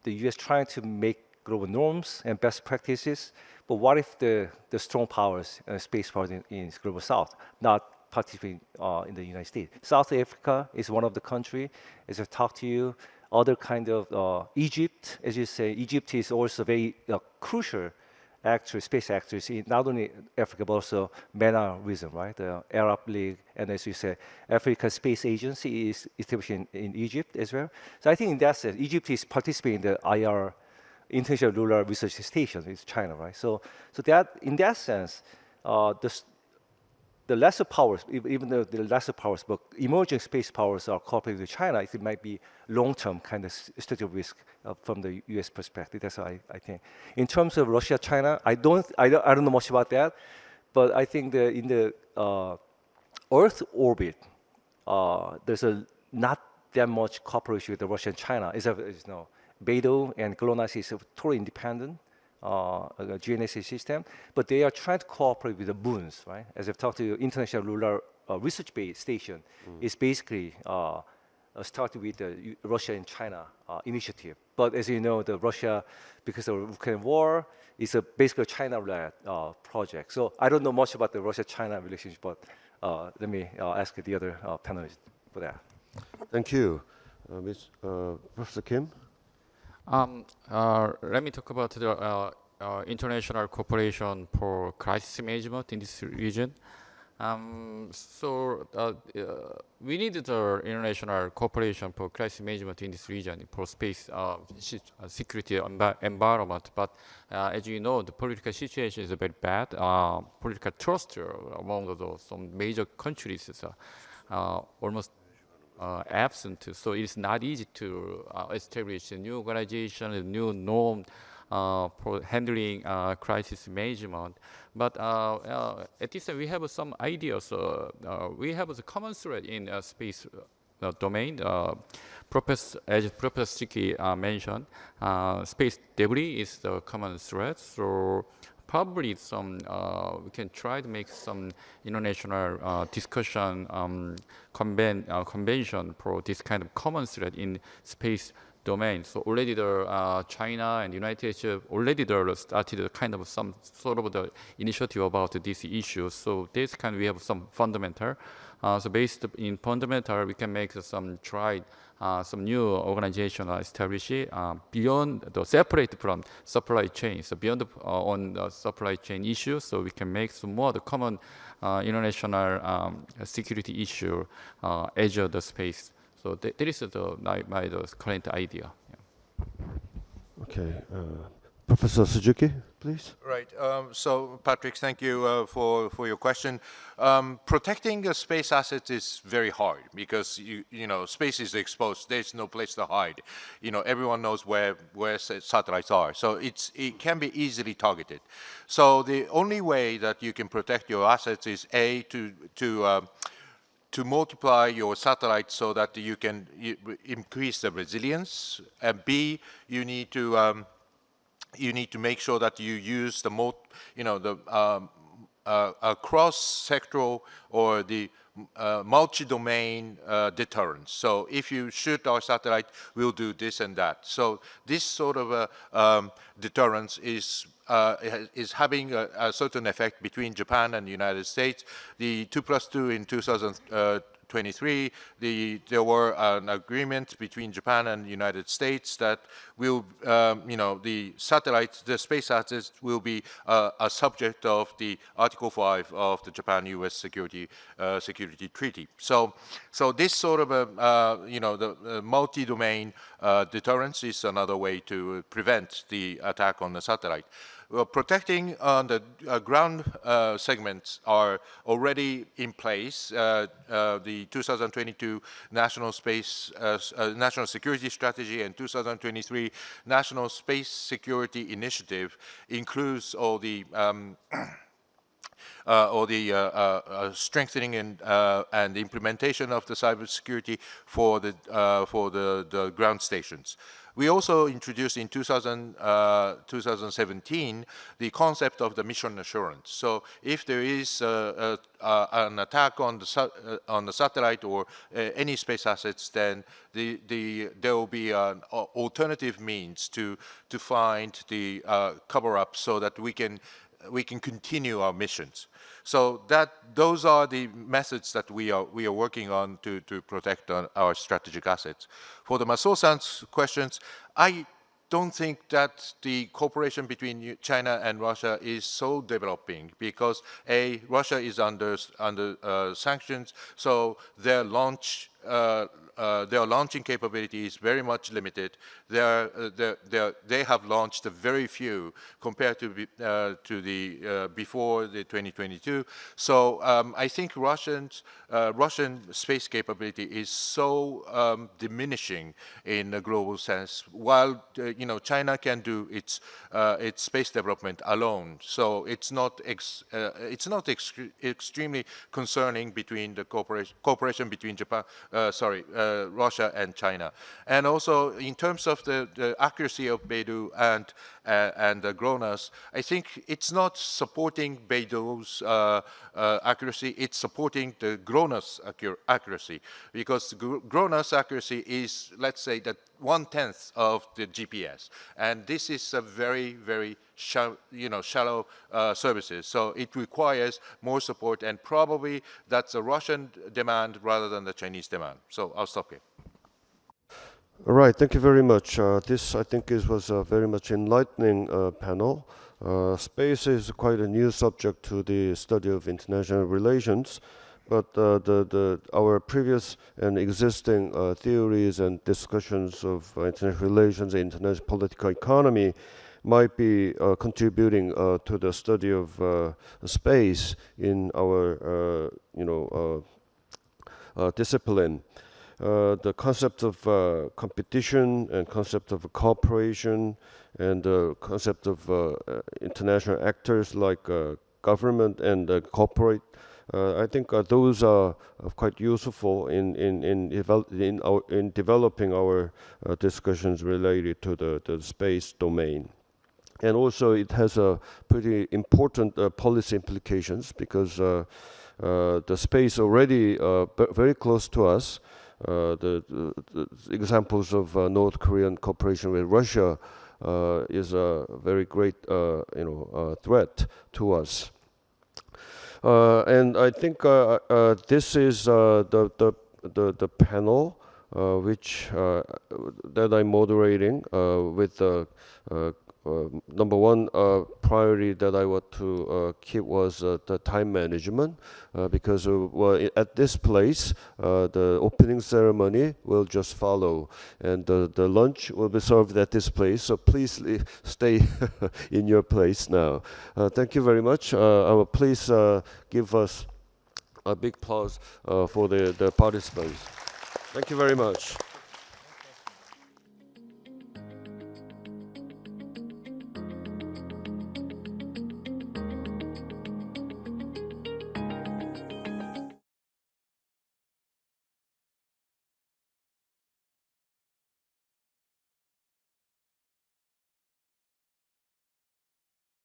U.S. trying to make global norms and best practices, but what if the strong powers, space powers in global south, not participating in the United States? South Africa is one of the countries, as I talked to you. Other kind of Egypt, as you say, Egypt is also very crucial actors, space actors in not only Africa but also MENA region, right? The Arab League, and as you say, African Space Agency is established in Egypt as well. So I think in that sense, Egypt is participating in the IR, International Lunar Research Station, with China, right? So that in that sense, the lesser powers, even though the lesser powers, but emerging space powers are cooperating with China, it might be long-term kind of strategic risk from the U.S. perspective. That's what I think. In terms of Russia, China, I don't know much about that, but I think in the Earth orbit, there's not that much cooperation with the Russia and China. Beidou and GLONASS is totally independent. GNSS system, but they are trying to cooperate with the moons, right? As I've talked to you, International Lunar Research Station is basically started with the Russia and China initiative. But as you know, the Russia, because of the Ukraine war, is basically a China-led project. So I don't know much about the Russia-China relationship, but let me ask the other panelists for that. Thank you. Professor Kim? Let me talk about the international cooperation for crisis management in this region. We need the international cooperation for crisis management in this region for space security environment. But as you know, the political situation is very bad. Political trust among some major countries is almost absent, so it's not easy to establish a new organization, a new norm for handling crisis management. But at this time, we have some ideas. We have a common thread in space domain. As Professor Siki mentioned, space debris is the common thread. So probably we can try to make some international discussion convention for this kind of common thread in space domain. So already the China and United States already started kind of some sort of the initiative about this issue. So this kind we have some fundamental. So based in fundamental, we can make some new organization established beyond separate from supply chain. So beyond on the supply chain issues, so we can make some more the common international security issue edge of the space. So that is my current idea. Yeah. Okay, Professor Suzuki, please. Right. So, Patrick, thank you for your question. Protecting space assets is very hard because you know space is exposed. There's no place to hide. You know everyone knows where satellites are. So it can be easily targeted. So the only way that you can protect your assets is to multiply your satellites so that you can increase the resilience, and B, you need to make sure that you use the cross-sectoral or the multi-domain deterrence. So if you shoot our satellite, we'll do this and that. So this sort of deterrence is having a certain effect between Japan and the United States. The 2+2 in 2023, there were an agreement between Japan and the United States that will, the space assets will be a subject of the Article 5 of the Japan-U.S. Security Treaty. So this sort of the multi-domain deterrence is another way to prevent the attack on the satellite. Protecting the ground segments are already in place. The 2022 National Security Strategy and 2023 National Space Security Initiative includes all the strengthening and implementation of the cybersecurity for the ground stations. We also introduced in 2017 the concept of the mission assurance. So if there is an attack on the satellite or any space assets, then there will be an alternative means to find the cover-up so that we can continue our missions. So those are the methods that we are working on to protect our strategic assets. For the Maso-san's questions, I don't think that the cooperation between China and Russia is so developing because Russia is under sanctions, so their launching capability is very much limited. They have launched very few compared to before the 2022. So I think Russian space capability is so diminishing in a global sense, while China can do its space development alone. So it's not extremely concerning between the cooperation between Russia and China. And also in terms of the accuracy of Beidou and GLONASS, I think it's not supporting Beidou's accuracy, it's supporting the GLONASS accuracy, because GLONASS accuracy is, let's say, that 1/10 of the GPS, and this is a very, very shallow services. So it requires more support, and probably that's a Russian demand rather than the Chinese demand. So I'll stop here. All right, thank you very much. This, I think, was a very much enlightening panel. Space is quite a new subject to the study of international relations, but our previous and existing theories and discussions of international relations and international political economy might be contributing to the study of space in our discipline. The concept of competition and concept of cooperation and the concept of international actors like government and corporate, I think those are quite useful in developing our discussions related to the space domain. And also it has a pretty important policy implications because the space already very close to us. The examples of North Korean cooperation with Russia is a very great threat to us. And I think this is the panel which that I'm moderating with the number one priority that I want to keep was the time management because at this place the opening ceremony will just follow and the lunch will be served at this place, so please stay in your place now. Thank you very much. Please give us a big applause for the participants. Thank you very much.